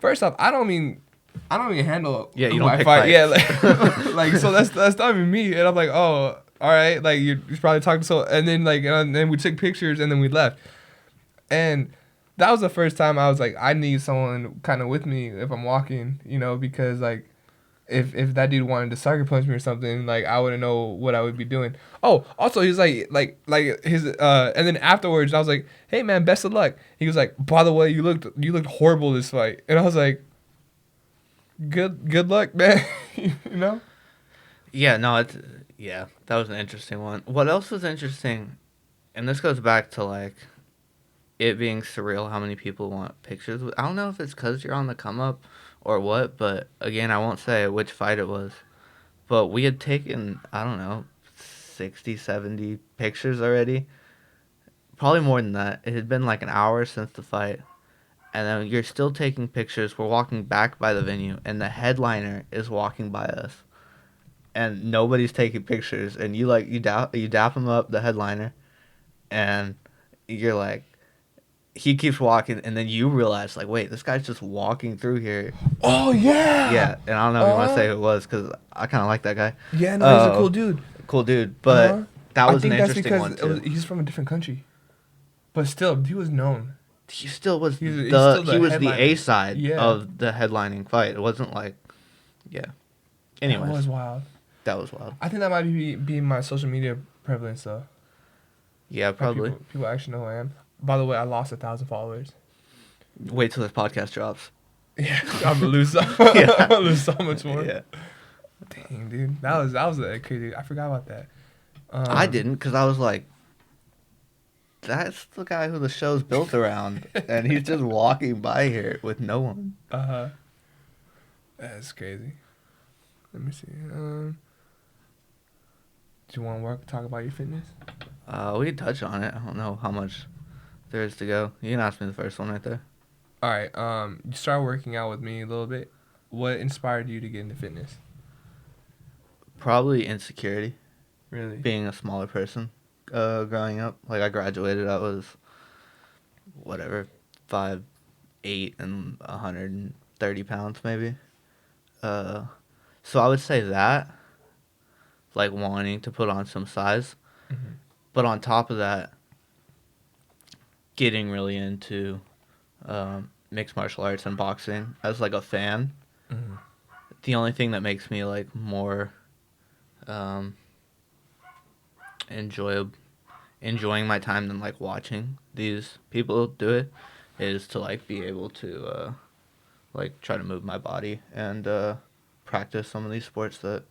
[SPEAKER 1] First off, I don't even handle
[SPEAKER 2] Yeah, you
[SPEAKER 1] who
[SPEAKER 2] don't
[SPEAKER 1] I
[SPEAKER 2] pick
[SPEAKER 1] fight.
[SPEAKER 2] fights.
[SPEAKER 1] Yeah, like so that's not even me. And I'm like, oh, all right, like you're probably talking so. And then like, and then we took pictures and then we left. And that was the first time I was like, I need someone kind of with me if I'm walking, because like if that dude wanted to sucker punch me or something, like I wouldn't know what I would be doing. Oh, also he's like his and then afterwards I was like, hey man, best of luck. He was like, by the way, you looked horrible this fight, and I was like, good luck, man. you know.
[SPEAKER 2] Yeah, no, that was an interesting one. What else was interesting, and this goes back to like it being surreal how many people want pictures. I don't know if it's because you're on the come up or what, but again, I won't say which fight it was. But we had taken, I don't know, 60, 70 pictures already. Probably more than that. It had been like an hour since the fight. And then you're still taking pictures. We're walking back by the venue, and the headliner is walking by us. And nobody's taking pictures. And you dap him up, the headliner, and you're like, he keeps walking, and then you realize, like, wait, this guy's just walking through here.
[SPEAKER 1] Oh yeah.
[SPEAKER 2] Yeah, and I don't know if you want to say who it was, because I kind of like that guy.
[SPEAKER 1] Yeah, no, he's a cool dude.
[SPEAKER 2] Cool dude, but that was an
[SPEAKER 1] I think
[SPEAKER 2] interesting one, too.
[SPEAKER 1] he's from a different country, but still, he was known.
[SPEAKER 2] He still was
[SPEAKER 1] He was
[SPEAKER 2] the A side
[SPEAKER 1] Yeah.
[SPEAKER 2] of the headlining fight. It wasn't like, yeah. Anyways,
[SPEAKER 1] That was wild.
[SPEAKER 2] that was wild.
[SPEAKER 1] I think that might be my social media prevalence though.
[SPEAKER 2] Yeah,
[SPEAKER 1] Like,
[SPEAKER 2] probably.
[SPEAKER 1] people actually know who I am. By the way, I lost 1,000 followers.
[SPEAKER 2] Wait till this podcast drops.
[SPEAKER 1] Yeah, I'm gonna lose. I'm gonna lose so much more.
[SPEAKER 2] Yeah.
[SPEAKER 1] Dang, dude, that was crazy. I forgot about that.
[SPEAKER 2] I didn't, because I was like, that's the guy who the show's built around, and he's just walking by here with no one.
[SPEAKER 1] That's crazy. Let me see. Do you want to talk about your fitness?
[SPEAKER 2] We could touch on it. I don't know how much there is to go. You can ask me the first one right there.
[SPEAKER 1] All right. You started working out with me a little bit. What inspired you to get into fitness?
[SPEAKER 2] Probably insecurity.
[SPEAKER 1] Really?
[SPEAKER 2] Being a smaller person, growing up. Like, I graduated, I was, whatever, 5'8" and 130 pounds, maybe. So I would say that, like, wanting to put on some size.
[SPEAKER 1] Mm-hmm.
[SPEAKER 2] But on top of that, getting really into mixed martial arts and boxing as, like, a fan.
[SPEAKER 1] Mm-hmm.
[SPEAKER 2] The only thing that makes me, like, more enjoying my time than, like, watching these people do it is to, like, be able to like, try to move my body and practice some of these sports that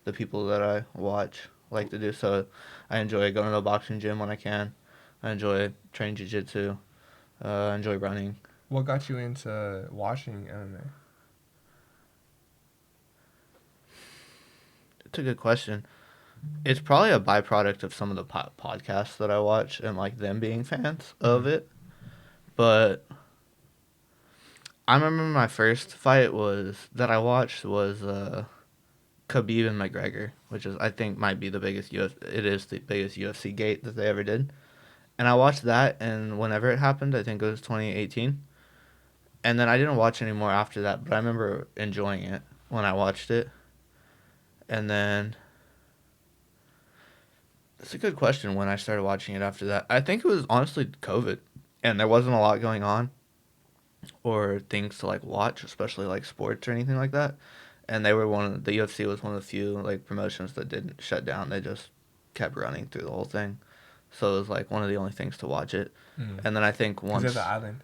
[SPEAKER 2] the people that I watch like to do. So I enjoy going to a boxing gym when I can. I enjoy training jiu-jitsu. I enjoy running.
[SPEAKER 1] What got you into watching MMA?
[SPEAKER 2] It's a good question. It's probably a byproduct of some of the podcasts that I watch and, like, them being fans of it. But I remember my first fight that I watched was Khabib and McGregor, which is, I think, might be the biggest UFC gate that they ever did. And I watched that, and whenever it happened, I think it was 2018. And then I didn't watch any more after that, but I remember enjoying it when I watched it. And then it's a good question when I started watching it after that. I think it was honestly COVID, and there wasn't a lot going on or things to, like, watch, especially, like, sports or anything like that. And the UFC was one of the few, like, promotions that didn't shut down. They just kept running through the whole thing. So it was, like, one of the only things to watch it. Mm. And then I think once...
[SPEAKER 1] Is it the Island?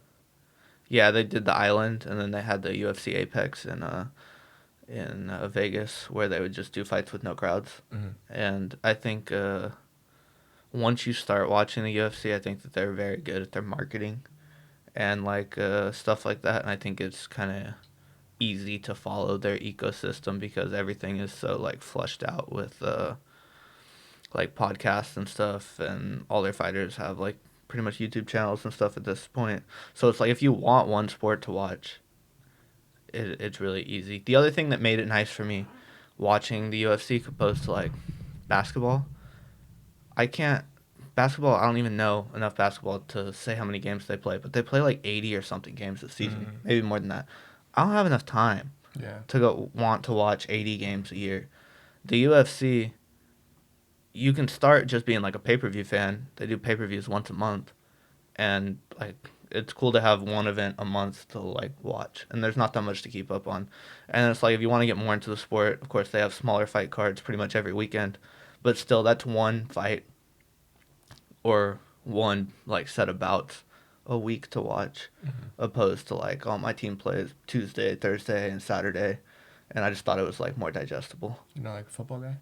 [SPEAKER 2] Yeah, they did the Island, and then they had the UFC Apex in Vegas, where they would just do fights with no crowds. Mm-hmm. And I think once you start watching the UFC, I think that they're very good at their marketing and, like, stuff like that. And I think it's kind of easy to follow their ecosystem because everything is so, like, flushed out with like, podcasts and stuff, and all their fighters have, like, pretty much YouTube channels and stuff at this point. So it's like, if you want one sport to watch, it's really easy. The other thing that made it nice for me watching the UFC opposed to like basketball. I can't basketball. I don't even know enough basketball to say how many games they play, but they play like 80 or something games a season,
[SPEAKER 1] Mm.
[SPEAKER 2] maybe more than that. I don't have enough time
[SPEAKER 1] Yeah.
[SPEAKER 2] to go want to watch 80 games a year. The UFC, you can start just being like a pay-per-view fan. They do pay-per-views once a month, and like it's cool to have one event a month to like watch, and there's not that much to keep up on. And it's like if you want to get more into the sport, of course they have smaller fight cards pretty much every weekend, but still that's one fight or one like set of bouts a week to watch, opposed to like, oh, my team plays Tuesday, Thursday, and Saturday, and I just thought it was like more digestible.
[SPEAKER 1] You know, like a football guy.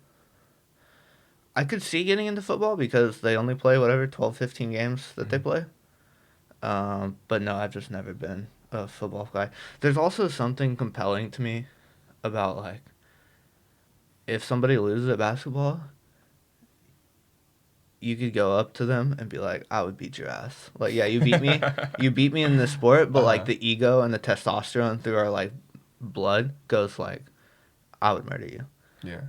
[SPEAKER 2] I could see getting into football because they only play whatever 12, 15 games that they play. But no, I've just never been a football guy. There's also something compelling to me about like if somebody loses at basketball, you could go up to them and be like, "I would beat your ass." Like, yeah, you beat me in the sport, but like
[SPEAKER 1] Uh-huh.
[SPEAKER 2] the ego and the testosterone through our like blood goes like, "I would murder you."
[SPEAKER 1] Yeah.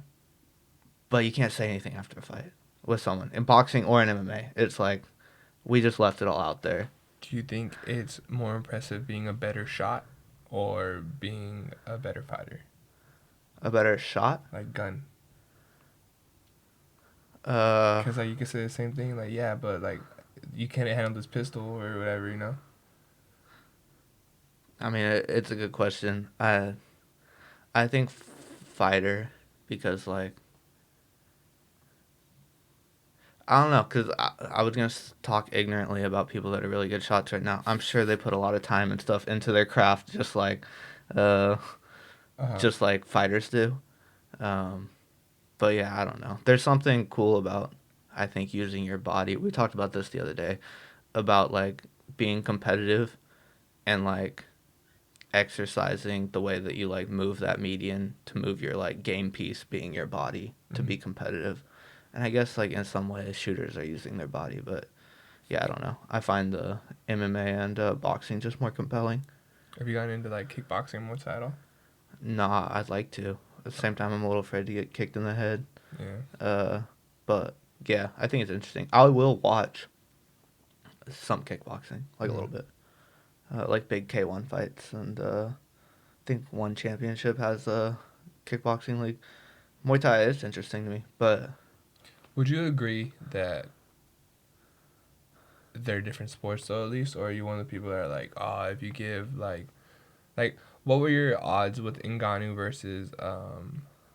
[SPEAKER 2] But you can't say anything after a fight with someone in boxing or in MMA. It's like we just left it all out there.
[SPEAKER 1] Do you think it's more impressive being a better shot or being a better fighter?
[SPEAKER 2] A better shot.
[SPEAKER 1] Like gun.
[SPEAKER 2] Uh,
[SPEAKER 1] Because, like, you can say the same thing. Like, yeah, but, like, you can't handle this pistol or whatever, you know?
[SPEAKER 2] I mean, it's a good question. I think fighter because like I don't know because I was gonna talk ignorantly about people that are really good shots right now. I'm sure they put a lot of time and stuff into their craft, uh,
[SPEAKER 1] Uh-huh.
[SPEAKER 2] just like fighters do. Um, but yeah, I don't know. There's something cool about I think using your body. We talked about this the other day about like being competitive and like exercising the way that you like move that median to move your like game piece being your body to
[SPEAKER 1] Hmm.
[SPEAKER 2] be competitive. And I guess like in some ways shooters are using their body, but yeah, I don't know. I find the MMA and boxing just more compelling.
[SPEAKER 1] Have you gotten into, like, kickboxing and Muay Thai at all?
[SPEAKER 2] Nah, I'd like to. At the same time, I'm a little afraid to get kicked in the head.
[SPEAKER 1] Yeah.
[SPEAKER 2] Uh, but yeah, I think it's interesting. I will watch some kickboxing, like a
[SPEAKER 1] Hmm.
[SPEAKER 2] little bit, like big K1 fights, and I think one championship has a kickboxing league. Muay Thai is interesting to me, but
[SPEAKER 1] Would you agree that they're different sports, though, at least? Or are you one of the people that are like, oh, if you give, like, what were your odds with Ngannou versus,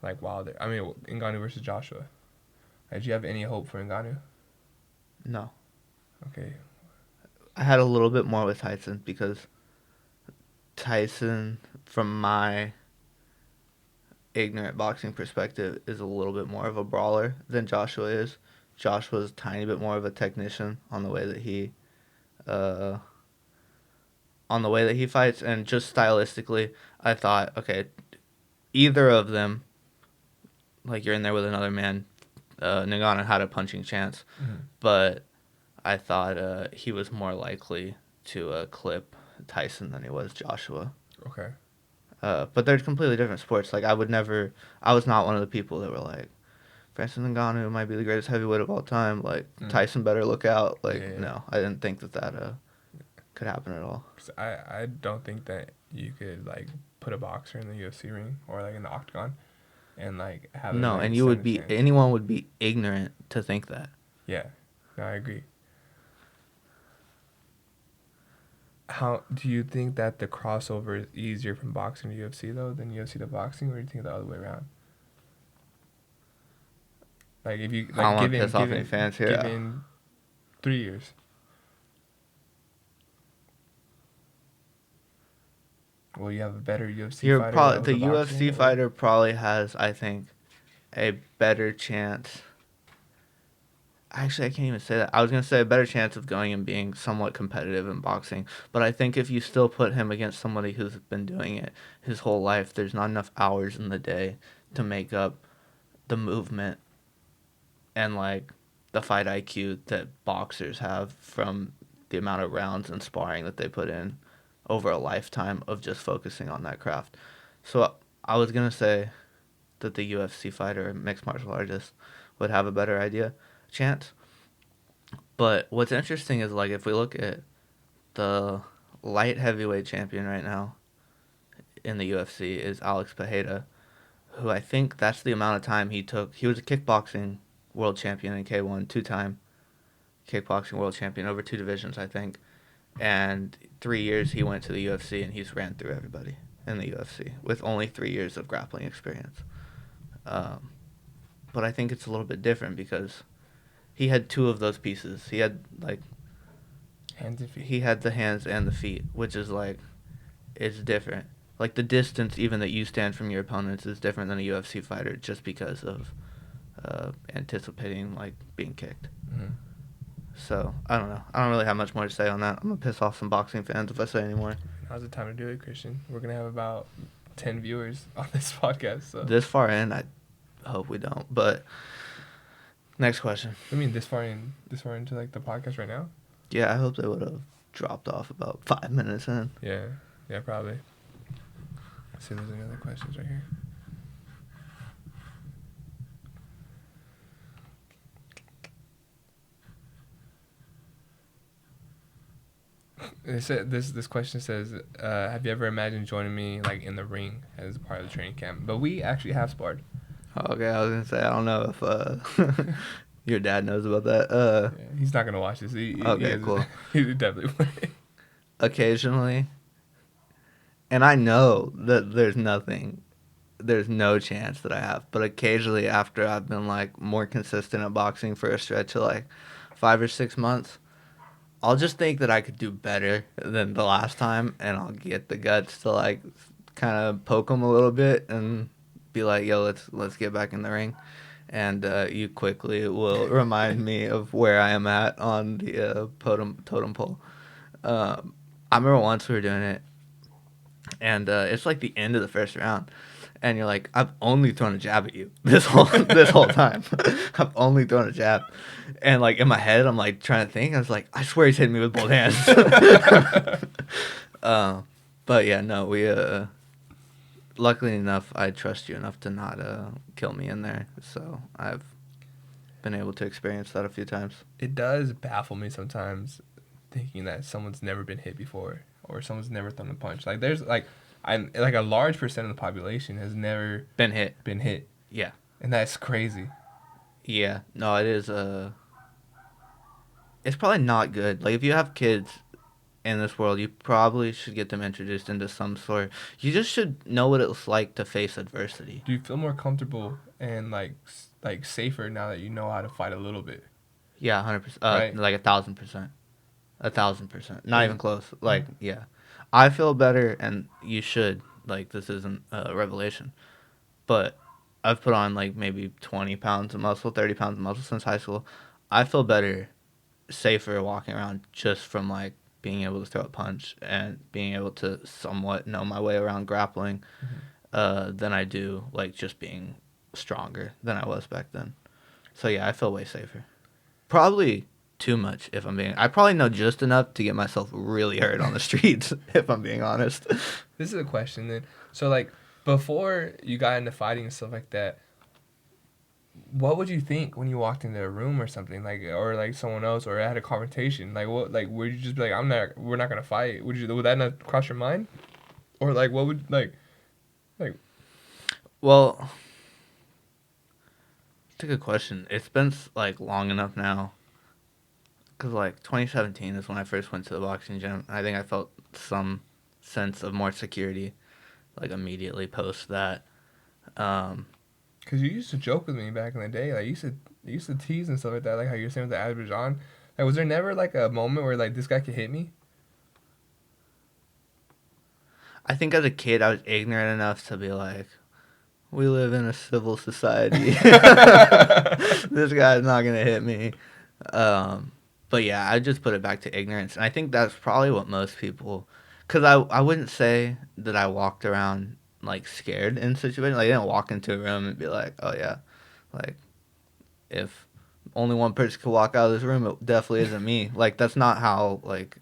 [SPEAKER 1] like, Wilder? I mean, Ngannou versus Joshua. Did you have any hope for Ngannou?
[SPEAKER 2] no.
[SPEAKER 1] Okay.
[SPEAKER 2] I had a little bit more with Tyson because Tyson, from my ignorant boxing perspective, is a little bit more of a brawler than Joshua is. Joshua's a tiny bit more of a technician uh, on the way that he fights, and just stylistically, I thought, okay, either of them, like you're in there with another man, Nagano had a punching chance,
[SPEAKER 1] Hmm.
[SPEAKER 2] but I thought he was more likely to clip Tyson than he was Joshua.
[SPEAKER 1] Okay.
[SPEAKER 2] But they're completely different sports. Like I was not one of the people that were like, Francis Ngannou might be the greatest heavyweight of all time. Like
[SPEAKER 1] Mm.
[SPEAKER 2] Tyson better look out.
[SPEAKER 1] Yeah,
[SPEAKER 2] Like
[SPEAKER 1] yeah.
[SPEAKER 2] no, I didn't think that could happen at all.
[SPEAKER 1] 'Cause I don't think that you could, like, put a boxer in the UFC ring or, like, in the octagon and, like, have a,
[SPEAKER 2] No,
[SPEAKER 1] like,
[SPEAKER 2] and
[SPEAKER 1] stand a chance.
[SPEAKER 2] anyone would be ignorant to think that.
[SPEAKER 1] Yeah. No, I agree. How do you think that the crossover is easier from boxing to UFC, though, than UFC to boxing, or do you think the other way around? Like, if you,
[SPEAKER 2] I
[SPEAKER 1] like,
[SPEAKER 2] don't want to piss off any fans here.
[SPEAKER 1] given 3 years. Will you have a better UFC
[SPEAKER 2] You're
[SPEAKER 1] fighter
[SPEAKER 2] probably
[SPEAKER 1] that was
[SPEAKER 2] the
[SPEAKER 1] a
[SPEAKER 2] UFC
[SPEAKER 1] boxing, or?
[SPEAKER 2] fighter probably has, I think, a better chance. Actually, I can't even say that. I was gonna say a better chance of going and being somewhat competitive in boxing, but I think if you still put him against somebody who's been doing it his whole life, there's not enough hours in the day to make up the movement and like the fight IQ that boxers have from the amount of rounds and sparring that they put in over a lifetime of just focusing on that craft. So I was gonna say that the UFC fighter, mixed martial artist, would have a better chance. But what's interesting is like if we look at the light heavyweight champion right now in the UFC is Alex Pereira, who I think that's the amount of time he took. He was a kickboxing world champion in K1, two-time kickboxing world champion over two divisions, I think. And 3 years he went to the UFC and he's ran through everybody in the UFC with only 3 years of grappling experience. But I think it's a little bit different because he had two of those pieces. He had like
[SPEAKER 1] hands and feet.
[SPEAKER 2] He had the hands and the feet, which is like it's different. Like the distance even that you stand from your opponents is different than a UFC fighter just because of anticipating like being kicked.
[SPEAKER 1] Mm-hmm.
[SPEAKER 2] So I don't know. I don't really have much more to say on that. I'm gonna piss off some boxing fans if I say any more.
[SPEAKER 1] Now's the time to do it, Christian. We're gonna have about 10 viewers on this podcast. So.
[SPEAKER 2] This far in, I hope we don't. But next question.
[SPEAKER 1] I mean, this far into like the podcast right now.
[SPEAKER 2] Yeah, I hope they would have dropped off about 5 minutes in.
[SPEAKER 1] Yeah, probably. Let's see if there's any other questions right here. This question says, have you ever imagined joining me like in the ring as a part of the training camp? But we actually have sparred.
[SPEAKER 2] Okay, I was gonna say I don't know if your dad knows about that.
[SPEAKER 1] Yeah, he's not gonna watch this.
[SPEAKER 2] Okay, cool.
[SPEAKER 1] He definitely would.
[SPEAKER 2] Occasionally, and I know that there's no chance that I have, but occasionally after I've been like more consistent at boxing for a stretch of like 5 or 6 months, I'll just think that I could do better than the last time, and I'll get the guts to like kind of poke them a little bit and be like, "Yo, let's get back in the ring," and you quickly will remind me of where I am at on the totem pole. I remember once we were doing it, and it's like the end of the first round, and you're like, "I've only thrown a jab at you this whole time. I've only thrown a jab." And like in my head, I'm like trying to think. I was like, I swear he's hitting me with both hands. But yeah, no, we luckily enough, I trust you enough to not kill me in there. So I've been able to experience that a few times.
[SPEAKER 1] It does baffle me sometimes, thinking that someone's never been hit before or someone's never thrown a punch. Like there's like I'm like a large percent of the population has never
[SPEAKER 2] been hit.
[SPEAKER 1] Yeah, and that's crazy.
[SPEAKER 2] Yeah, no, it is. It's probably not good. Like if you have kids in this world, you probably should get them introduced into some sort. You just should know what it's like to face adversity.
[SPEAKER 1] Do you feel more comfortable and like safer now that you know how to fight a little bit?
[SPEAKER 2] Yeah, 100%.
[SPEAKER 1] Right?
[SPEAKER 2] Like 1,000%. 1,000%. Not even close. Like, yeah. I feel better, and you should. Like, this isn't a revelation. But I've put on, like, maybe 20 pounds of muscle, 30 pounds of muscle since high school. I feel better, safer walking around just from, like, being able to throw a punch and being able to somewhat know my way around grappling than I do, like, just being stronger than I was back then. So, yeah, I feel way safer. Probably too much, if I'm being... I probably know just enough to get myself really hurt on the streets, if I'm being honest.
[SPEAKER 1] This is a question, then. So, like, before you got into fighting and stuff like that, what would you think when you walked into a room or something, like, or like someone else, or had a confrontation? Like, what, like, would you just be like, we're not gonna fight? Would that not cross your mind? Or like, what would like?
[SPEAKER 2] Well, it's a good question. It's been like long enough now. Cause like 2017 is when I first went to the boxing gym. I think I felt some sense of more security, like immediately post that.
[SPEAKER 1] Cause you used to joke with me back in the day. Like you used to tease and stuff like that. Like how you're saying with the Azerbaijan. Like, was there never like a moment where like this guy could hit me?
[SPEAKER 2] I think as a kid I was ignorant enough to be like, we live in a civil society. This guy's not gonna hit me. But yeah, I just put it back to ignorance. And I think that's probably what most people... Because I wouldn't say that I walked around, like, scared in situations. Like, I didn't walk into a room and be like, oh, yeah. Like, if only one person could walk out of this room, it definitely isn't me. Like, that's not how, like,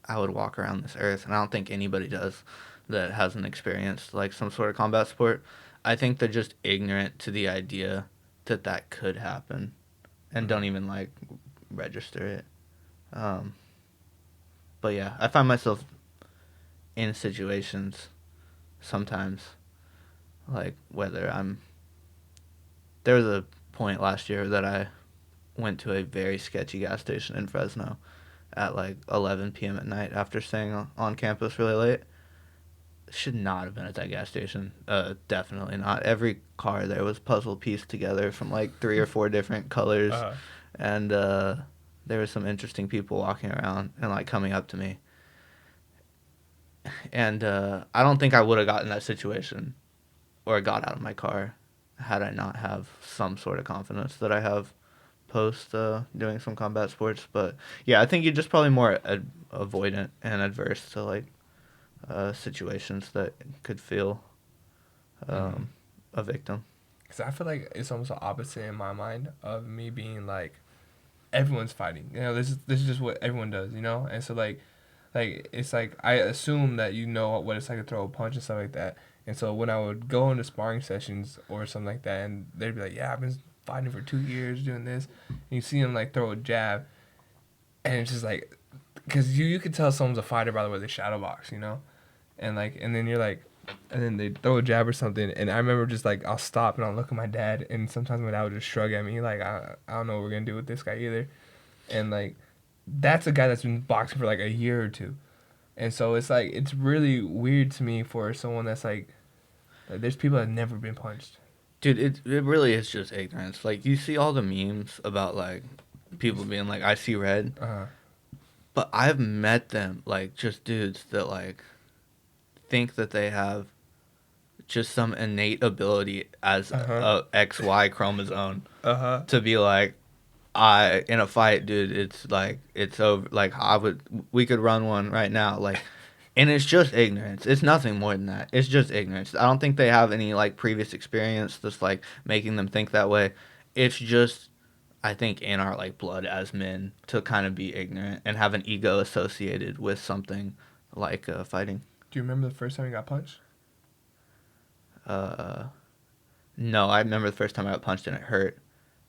[SPEAKER 2] I would walk around this earth. And I don't think anybody does that hasn't experienced, like, some sort of combat sport. I think they're just ignorant to the idea that that could happen, and don't even like register it. Um, but yeah, I find myself in situations sometimes, like whether I'm. There was a point last year that I went to a very sketchy gas station in Fresno at like 11 p.m. at night after staying on campus really late. Should not have been at that gas station. Definitely not. Every car there was puzzle pieced together from like 3 or 4 different colors,
[SPEAKER 1] Uh-huh.
[SPEAKER 2] and there were some interesting people walking around and like coming up to me. And I don't think I would have gotten that situation or got out of my car had I not have some sort of confidence that I have post doing some combat sports. But yeah, I think you're just probably more avoidant and adverse to like situations that could feel a victim.
[SPEAKER 1] Because I feel like it's almost the opposite in my mind of me being like, everyone's fighting. You know, this is just what everyone does. You know, and so like it's like I assume that you know what it's like to throw a punch and stuff like that. And so when I would go into sparring sessions or something like that, and they'd be like, "Yeah, I've been fighting for 2 years doing this," and you see them like throw a jab, and it's just like, because you could tell someone's a fighter by the way they shadow box, you know, and then you're like, and then they throw a jab or something, and I remember just like I'll stop and I'll look at my dad, and sometimes my dad would just shrug at me like I don't know what we're gonna do with this guy either, and like that's a guy that's been boxing for like a year or two. And so it's like it's really weird to me for someone that's like there's people that have never been punched.
[SPEAKER 2] Dude, it really is just ignorance. Like you see all the memes about like people being like, "I see red,"
[SPEAKER 1] Uh-huh.
[SPEAKER 2] but I've met them like just dudes that like think that they have just some innate ability as
[SPEAKER 1] Uh-huh.
[SPEAKER 2] a XY chromosome
[SPEAKER 1] Uh-huh.
[SPEAKER 2] to be like, I in a fight, dude, it's like it's over. Like we could run one right now. Like, and it's just ignorance. It's nothing more than that. It's just ignorance. I don't think they have any like previous experience that's like making them think that way. It's just, I think, in our like blood as men to kind of be ignorant and have an ego associated with something like fighting.
[SPEAKER 1] Do you remember the first time you got punched?
[SPEAKER 2] Uh, no, I remember the first time I got punched and it hurt.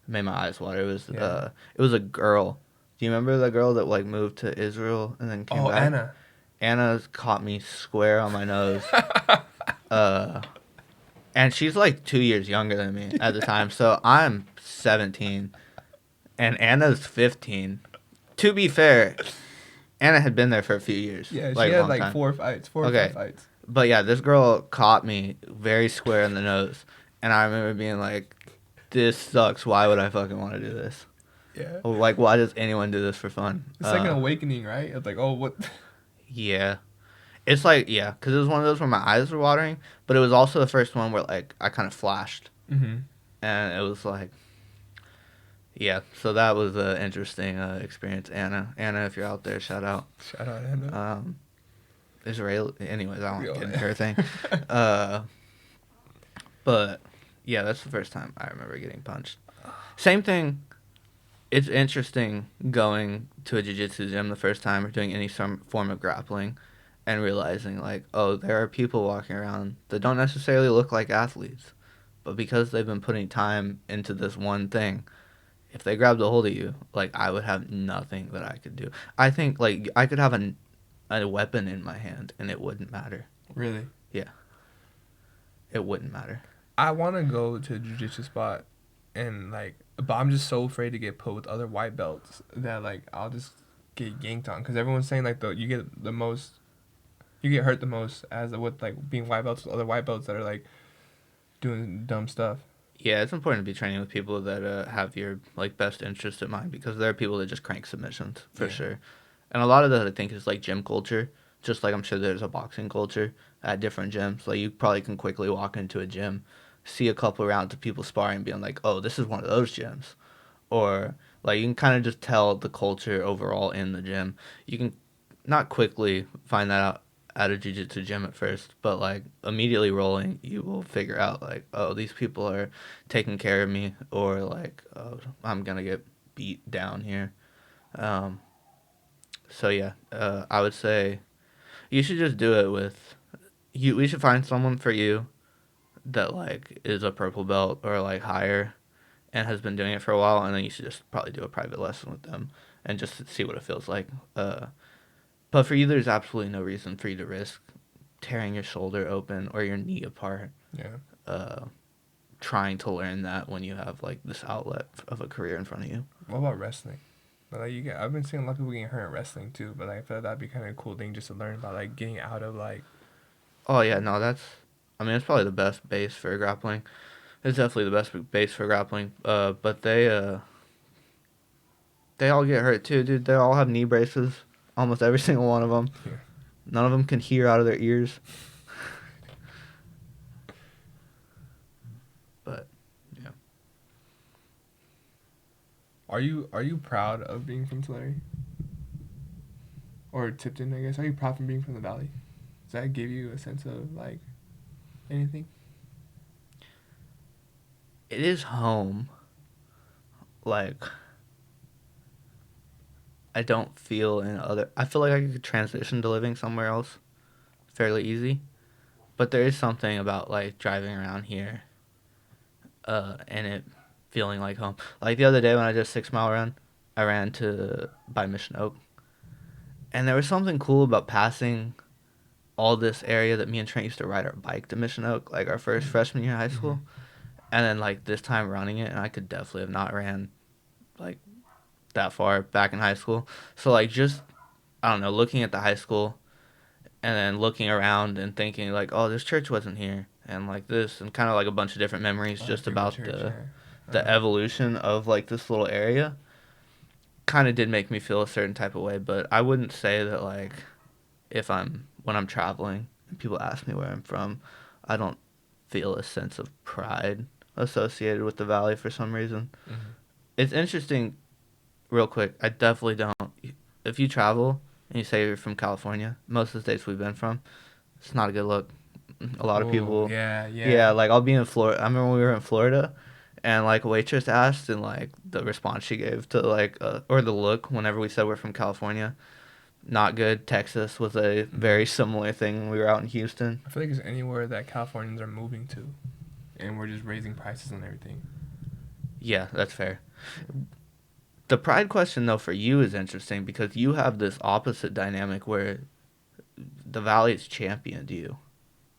[SPEAKER 2] It made my eyes water.
[SPEAKER 1] Yeah.
[SPEAKER 2] It was a girl. Do you remember the girl that like moved to Israel and then came
[SPEAKER 1] Oh,
[SPEAKER 2] back?
[SPEAKER 1] Anna.
[SPEAKER 2] Anna caught me square on my nose. Uh, and she's like 2 years younger than me at the time, so I'm 17, and Anna's 15. To be fair, Anna had been there for a few years,
[SPEAKER 1] Yeah, she
[SPEAKER 2] like a
[SPEAKER 1] had
[SPEAKER 2] long
[SPEAKER 1] like
[SPEAKER 2] time.
[SPEAKER 1] 4 fights, 4 or 5
[SPEAKER 2] Okay,
[SPEAKER 1] fights.
[SPEAKER 2] but yeah, this girl caught me very square in the nose, and I remember being like, "This sucks. Why would I fucking want to do this?
[SPEAKER 1] Yeah.
[SPEAKER 2] Or like, why does anyone do this for fun?"
[SPEAKER 1] It's like an awakening, right? It's like, oh, what?
[SPEAKER 2] Yeah. It's like, yeah, because it was one of those where my eyes were watering, but it was also the first one where, like, I kind of flashed.
[SPEAKER 1] Mm-hmm.
[SPEAKER 2] And it was like, yeah, so that was an interesting experience. Anna, if you're out there, shout out.
[SPEAKER 1] Shout out Anna.
[SPEAKER 2] Israel, anyways, I won't
[SPEAKER 1] Yo.
[SPEAKER 2] get into her thing. Uh, but, yeah, that's the first time I remember getting punched. Same thing. It's interesting going to a jiu-jitsu gym the first time or doing any form of grappling and realizing, like, oh, there are people walking around that don't necessarily look like athletes. But because they've been putting time into this one thing, if they grabbed a hold of you, like, I would have nothing that I could do. I think, like, I could have a weapon in my hand and it wouldn't matter.
[SPEAKER 1] Really?
[SPEAKER 2] Yeah. It wouldn't matter.
[SPEAKER 1] I want to go to a jiu-jitsu spot and like, but I'm just so afraid to get put with other white belts that like I'll just get yanked on because everyone's saying like you get hurt the most as with like being white belts with other white belts that are like doing dumb stuff.
[SPEAKER 2] Yeah, it's important to be training with people that have your like best interest in mind because there are people that just crank submissions for
[SPEAKER 1] Yeah.
[SPEAKER 2] sure, and a lot of that I think is like gym culture. Just like I'm sure there's a boxing culture at different gyms. Like you probably can quickly walk into a gym, see a couple rounds of people sparring, being like, "Oh, this is one of those gyms," or like you can kind of just tell the culture overall in the gym. You can not quickly find that out at a jiu-jitsu gym at first, but like immediately rolling, you will figure out like, oh, these people are taking care of me, or like, oh, I'm gonna get beat down here. Um, so yeah, I would say you should just do it with you. We should find someone for you that like is a purple belt or like higher and has been doing it for a while, and then you should just probably do a private lesson with them and just see what it feels like. But for you, there's absolutely no reason for you to risk tearing your shoulder open or your knee apart.
[SPEAKER 1] Yeah.
[SPEAKER 2] Uh, Trying to learn that when you have like this outlet of a career in front of you.
[SPEAKER 1] What about wrestling? But like I've been seeing a lot of people getting hurt in wrestling too. But like, I feel like that'd be kind of a cool thing just to learn about like getting out of like.
[SPEAKER 2] Oh yeah, no, I mean, it's probably the best base for grappling. It's definitely the best base for grappling. But they all get hurt too, dude. They all have knee braces. Almost every single one of them.
[SPEAKER 1] Yeah.
[SPEAKER 2] None of them can hear out of their ears. But yeah.
[SPEAKER 1] Are you proud of being from Tulare? Or Tipton, I guess. Are you proud from being from the Valley? Does that give you a sense of like anything?
[SPEAKER 2] It is home. Like, I don't feel in other. I feel like I could transition to living somewhere else fairly easy. But there is something about like driving around here, and it feeling like home. Like the other day when I did a 6 mile run, I ran to by Mission Oak, and there was something cool about passing all this area that me and Trent used to ride our bike to Mission Oak, like our first freshman year of high school, and then like this time running it, and I could definitely have not ran like that far back in high school. So like just I don't know, looking at the high school and then looking around and thinking like, oh, this church wasn't here, and like this, and kind of like a bunch of different memories just about
[SPEAKER 1] Church, yeah.
[SPEAKER 2] the evolution of like this little area. Kind of did make me feel a certain type of way, but I wouldn't say that like if I'm when I'm traveling and people ask me where I'm from, I don't feel a sense of pride associated with the valley for some reason.
[SPEAKER 1] Mm-hmm.
[SPEAKER 2] It's interesting, real quick. I definitely don't. If you travel and you say you're from California, most of the states we've been from, it's not a good look. A lot of people.
[SPEAKER 1] Yeah, yeah.
[SPEAKER 2] Yeah, like I'll be in Florida. I remember when we were in Florida, and like a waitress asked, and like the response she gave to like or the look whenever we said we're from California, not good. Texas was a very similar thing when we were out in Houston.
[SPEAKER 1] I feel like it's anywhere that Californians are moving to, and we're just raising prices on everything.
[SPEAKER 2] Yeah, that's fair. The pride question though for you is interesting because you have this opposite dynamic where the Valley's championed you.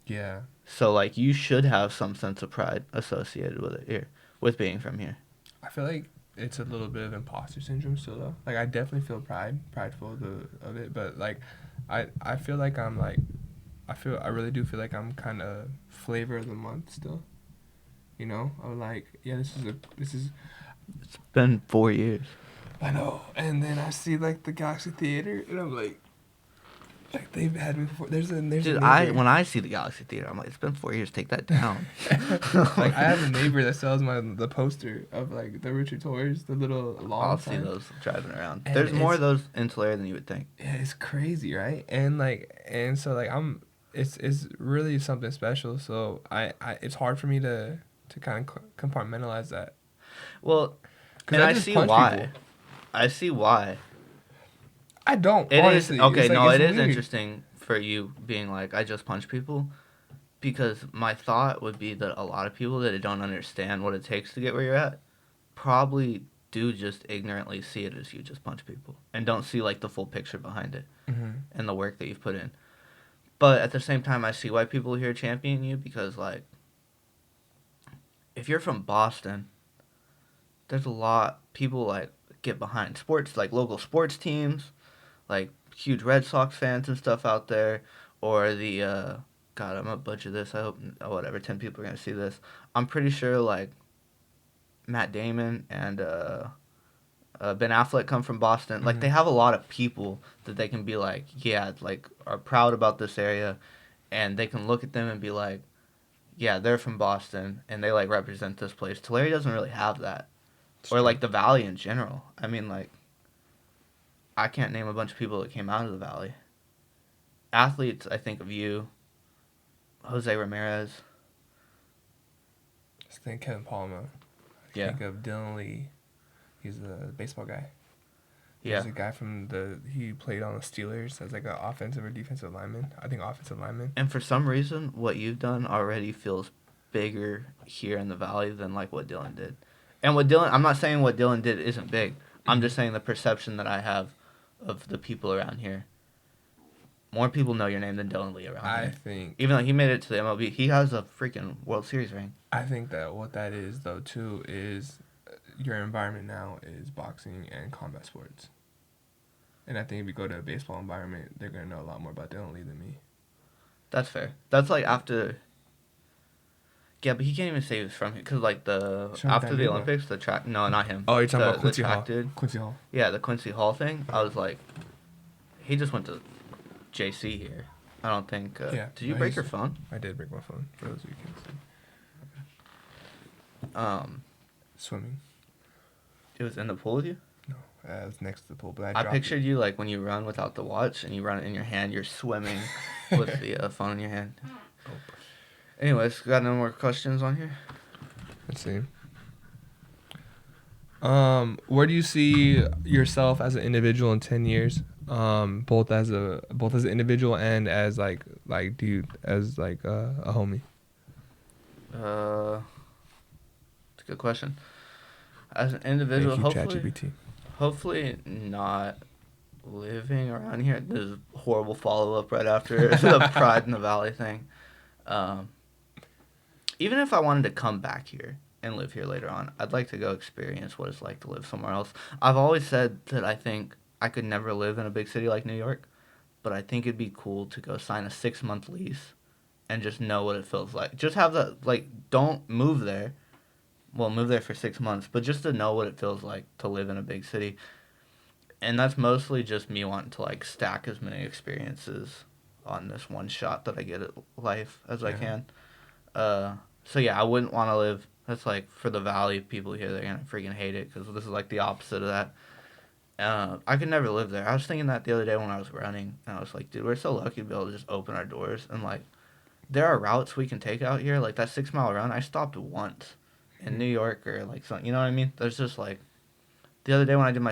[SPEAKER 1] Yeah.
[SPEAKER 2] So like you should have some sense of pride associated with it here, with being from here.
[SPEAKER 1] I feel like it's a little bit of imposter syndrome still though. Like I definitely feel prideful of it, but like I feel like I really do feel like I'm kind of flavor of the month still. You know, I'm like, yeah, this is.
[SPEAKER 2] It's been 4 years.
[SPEAKER 1] I know, and then I see like the Galaxy Theater, and I'm like they've had me before. There's a
[SPEAKER 2] Dude,
[SPEAKER 1] neighbor.
[SPEAKER 2] when I see the Galaxy Theater, I'm like, it's been 4 years. Take that down.
[SPEAKER 1] Like I have a neighbor that sells the poster of like the Richard Tours, the little long.
[SPEAKER 2] I'll see those driving around.
[SPEAKER 1] And
[SPEAKER 2] There's more of those in Tulare than you would think.
[SPEAKER 1] Yeah, it's crazy, right? And so like it's really something special. So I it's hard for me to kind of compartmentalize that.
[SPEAKER 2] Well, and I see why. People. I see why.
[SPEAKER 1] I don't.
[SPEAKER 2] It
[SPEAKER 1] honestly.
[SPEAKER 2] is okay.
[SPEAKER 1] It's
[SPEAKER 2] No,
[SPEAKER 1] like,
[SPEAKER 2] it is
[SPEAKER 1] weird.
[SPEAKER 2] interesting for you being like I just punch people, because my thought would be that a lot of people that don't understand what it takes to get where you're at, probably do just ignorantly see it as you just punch people and don't see like the full picture behind it and the work that you've put in. But at the same time, I see why people here champion you because like if you're from Boston, there's a lot people like get behind sports like local sports teams, like huge Red Sox fans and stuff out there, or the God, I'm gonna butcher this. I hope whatever 10 people are gonna see this. I'm pretty sure like Matt Damon and Ben Affleck come from Boston. Like they have a lot of people that they can be like, yeah, like are proud about this area, and they can look at them and be like, yeah, they're from Boston and they like represent this place. Tulare doesn't really have that, or like the Valley in general. I mean, like I can't name a bunch of people that came out of the Valley. Athletes, I think of you, Jose Ramirez.
[SPEAKER 1] I think Kevin Palmer. I think of Dylan Lee. He's a baseball guy. There's a guy he played on the Steelers as like an offensive or defensive lineman. I think offensive lineman.
[SPEAKER 2] And for some reason, what you've done already feels bigger here in the valley than like what Dylan did. And what Dylan, I'm not saying what Dylan did isn't big. I'm just saying the perception that I have of the people around here. More people know your name than Dylan Lee around
[SPEAKER 1] I
[SPEAKER 2] here.
[SPEAKER 1] think
[SPEAKER 2] Even though he made it to the MLB, he has a freaking World Series ring.
[SPEAKER 1] I think that what that is though too is your environment now is boxing and combat sports. And I think if you go to a baseball environment, they're gonna know a lot more about Dylan Lee than me.
[SPEAKER 2] That's fair. That's like after. Yeah, but he can't even say he was from here because like after the Olympics, the track. No, not him.
[SPEAKER 1] Oh, you're talking about
[SPEAKER 2] the
[SPEAKER 1] Quincy Hall.
[SPEAKER 2] Dude.
[SPEAKER 1] Quincy Hall.
[SPEAKER 2] Yeah, the Quincy Hall thing. I was like, he just went to JC here. I don't think.
[SPEAKER 1] Yeah.
[SPEAKER 2] Did you break your phone?
[SPEAKER 1] I did break my phone for those weekends. Swimming.
[SPEAKER 2] It was in the pool with you?
[SPEAKER 1] No, it was next to the pool, but
[SPEAKER 2] I pictured you like when you run without the watch and you run it in your hand, you're swimming with the phone in your hand.
[SPEAKER 1] Oh.
[SPEAKER 2] Anyways, got no more questions on here?
[SPEAKER 1] Let's see. Where do you see yourself as an individual in 10 years? Both as an individual and as a homie.
[SPEAKER 2] It's a good question. As an individual, hopefully not living around here. This is a horrible follow-up right after the Pride in the Valley thing. Even if I wanted to come back here and live here later on, I'd like to go experience what it's like to live somewhere else. I've always said that I think I could never live in a big city like New York, but I think it'd be cool to go sign a 6-month lease and just know what it feels like. Just have don't move there. Well, move there for 6 months, but just to know what it feels like to live in a big city. And that's mostly just me wanting to like stack as many experiences on this one shot that I get at life as I can. So yeah, I wouldn't want to live. That's like for the Valley people here, they're gonna freaking hate it because this is like the opposite of that. I could never live there. I was thinking that the other day when I was running, and I was like, dude, we're so lucky to be able to just open our doors and like, there are routes we can take out here. Like that 6-mile run, I stopped once in New York or like something. You know what I mean? There's just like, the other day when I did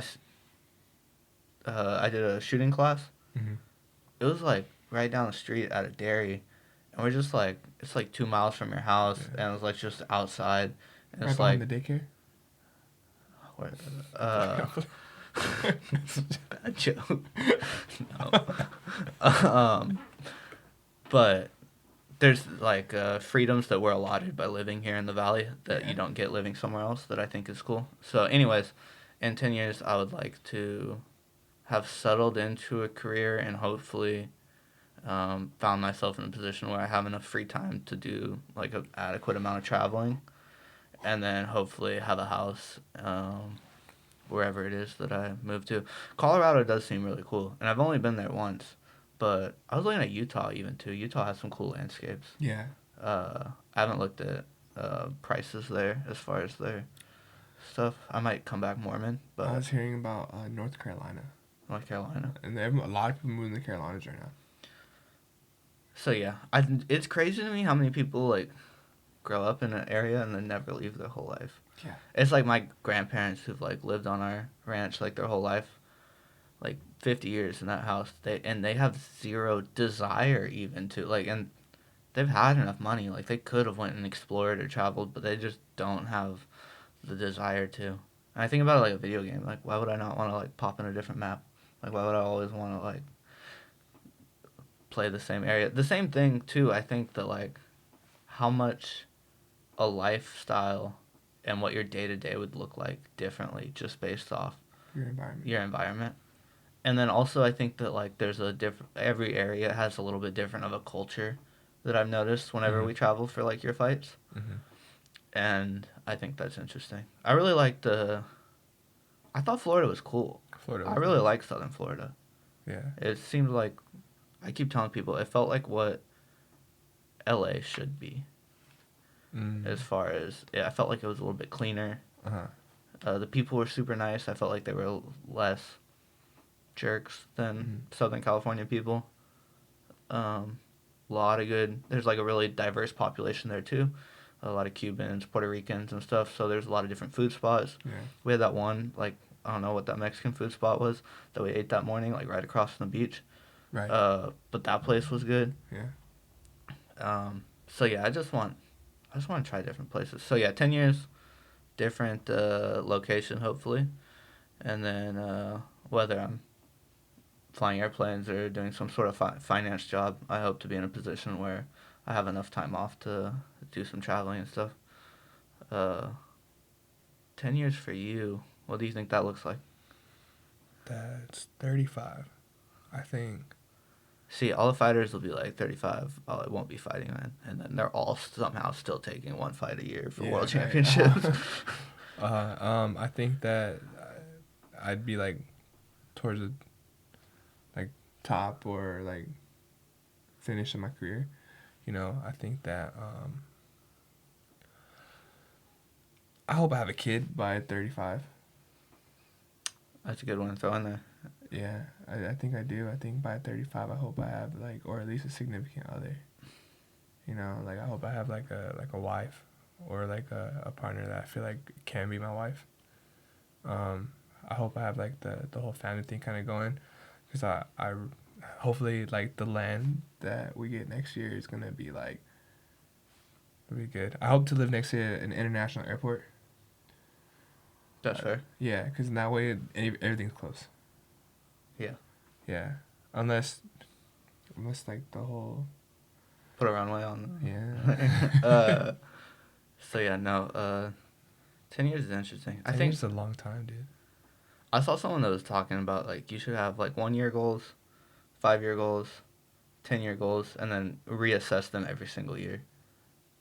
[SPEAKER 2] I did a shooting class.
[SPEAKER 1] Mm-hmm.
[SPEAKER 2] It was like right down the street at a dairy, and we're just like, it's like 2 miles from your house, and it was like just outside. And
[SPEAKER 1] right
[SPEAKER 2] it's like
[SPEAKER 1] the daycare.
[SPEAKER 2] Where, bad joke. No. But there's like freedoms that we're allotted by living here in the Valley that you don't get living somewhere else that I think is cool. So anyways, in 10 years, I would like to have settled into a career and hopefully found myself in a position where I have enough free time to do like an adequate amount of traveling, and then hopefully have a house wherever it is that I move to. Colorado does seem really cool, and I've only been there once, but I was looking at Utah even too. Utah has some cool landscapes.
[SPEAKER 1] Yeah.
[SPEAKER 2] I haven't looked at prices there as far as their stuff. I might come back Mormon, but
[SPEAKER 1] I was hearing about North Carolina.
[SPEAKER 2] North Carolina.
[SPEAKER 1] And a lot of people moving to the Carolinas right now.
[SPEAKER 2] So yeah, it's crazy to me how many people like grow up in an area and then never leave their whole life.
[SPEAKER 1] Yeah.
[SPEAKER 2] It's like my grandparents who've like lived on our ranch like their whole life, like 50 years in that house. They have zero desire even to like, and they've had enough money. Like they could have went and explored or traveled, but they just don't have the desire to. And I think about it like a video game. Like why would I not want to like pop in a different map? Like why would I always want to like play the same area? The same thing too, I think that like how much a lifestyle and what your day-to-day would look like differently just based off your environment. And then also I think that like there's every area has a little bit different of a culture that I've noticed whenever we travel for like your fights. Mm-hmm. And I think that's interesting. I really liked I thought Florida was cool. I really like Southern Florida.
[SPEAKER 1] Yeah.
[SPEAKER 2] It seemed like, I keep telling people, it felt like what LA should be. As far as, I felt like it was a little bit cleaner. The people were super nice. I felt like they were less jerks than Southern California people. Lot of good, there's like a really diverse population there too. A lot of Cubans, Puerto Ricans and stuff. So there's a lot of different food spots. Yeah. We had that one, like, I don't know what that Mexican food spot was that we ate that morning, like right across from the beach. Right. But that place was good.
[SPEAKER 1] Yeah.
[SPEAKER 2] So yeah, I just want I just want to try different places. So yeah, 10 years, different location hopefully, and then whether I'm flying airplanes or doing some sort of finance job, I hope to be in a position where I have enough time off to do some traveling and stuff. Uh, 10 years for you. What do you think that looks like?
[SPEAKER 1] That's 35. I think.
[SPEAKER 2] See, all the fighters will be like 35. Oh, it won't be fighting then, and then they're all somehow still taking one fight a year for
[SPEAKER 1] Yeah,
[SPEAKER 2] world
[SPEAKER 1] right.
[SPEAKER 2] championships.
[SPEAKER 1] I think that I'd be like towards the like top or like finish in my career. I think that I hope I have a kid by 35.
[SPEAKER 2] That's a good one to throw in there.
[SPEAKER 1] Yeah, I think I do. I think by 35, I hope I have like, or at least a significant other. Like I hope I have like a wife, or like a partner that I feel like can be my wife. I hope I have like the whole family thing kind of going, because I hopefully like the land that we get next year is gonna be like, it'll be good. I hope to live next to an international airport.
[SPEAKER 2] That's fair.
[SPEAKER 1] Yeah, because in that way everything's close.
[SPEAKER 2] Yeah.
[SPEAKER 1] Yeah, unless like the whole.
[SPEAKER 2] Put a runway on.
[SPEAKER 1] Yeah.
[SPEAKER 2] So yeah, no. 10 years is interesting. I
[SPEAKER 1] 10
[SPEAKER 2] think
[SPEAKER 1] years is a long time, dude.
[SPEAKER 2] I saw someone that was talking about like you should have like 1 year goals, 5 year goals, 10 year goals, and then reassess them every single year.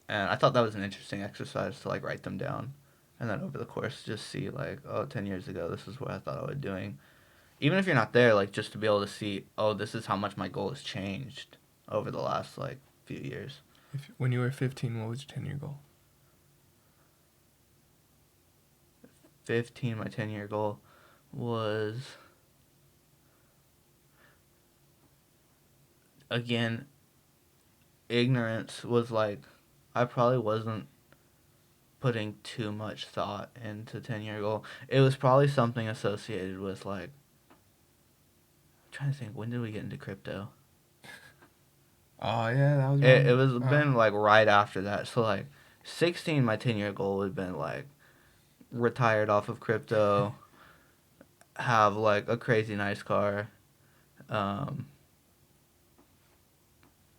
[SPEAKER 2] And I thought that was an interesting exercise to like write them down, and then over the course just see like, oh, 10 years ago this is what I thought I was doing. Even if you're not there, like just to be able to see, oh, this is how much my goal has changed over the last like few years.
[SPEAKER 1] When you were 15, what was your 10-year goal?
[SPEAKER 2] 15, my 10 year goal was, again, ignorance was like, I probably wasn't putting too much thought into 10 year goal. It was probably something associated with like, I'm trying to think, when did we get into crypto?
[SPEAKER 1] Oh yeah, that was
[SPEAKER 2] It
[SPEAKER 1] around.
[SPEAKER 2] was been like right after that. So like 16, my 10 year goal would have been like retired off of crypto, have like a crazy nice car. Um,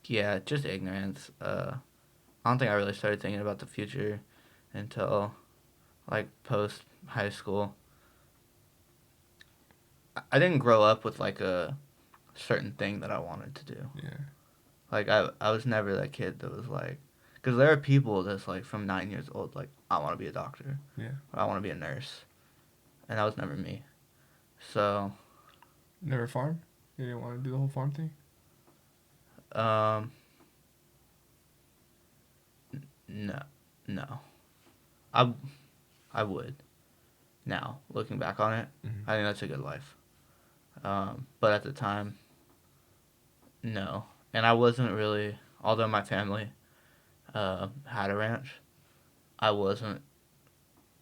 [SPEAKER 2] yeah, just ignorance. I don't think I really started thinking about the future until like post high school. I didn't grow up with like a certain thing that I wanted to do.
[SPEAKER 1] Yeah.
[SPEAKER 2] Like I was never that kid that was like, because there are people that's like from 9 years old like I want to be a doctor.
[SPEAKER 1] Yeah.
[SPEAKER 2] Or I want to be a nurse, and that was never me. So
[SPEAKER 1] Never farm? You didn't want to do the whole farm thing?
[SPEAKER 2] um, no, no, I I would now looking back on it.
[SPEAKER 1] Mm-hmm.
[SPEAKER 2] I think that's a good life. But at the time, no, and I wasn't really. Although my family had a ranch, I wasn't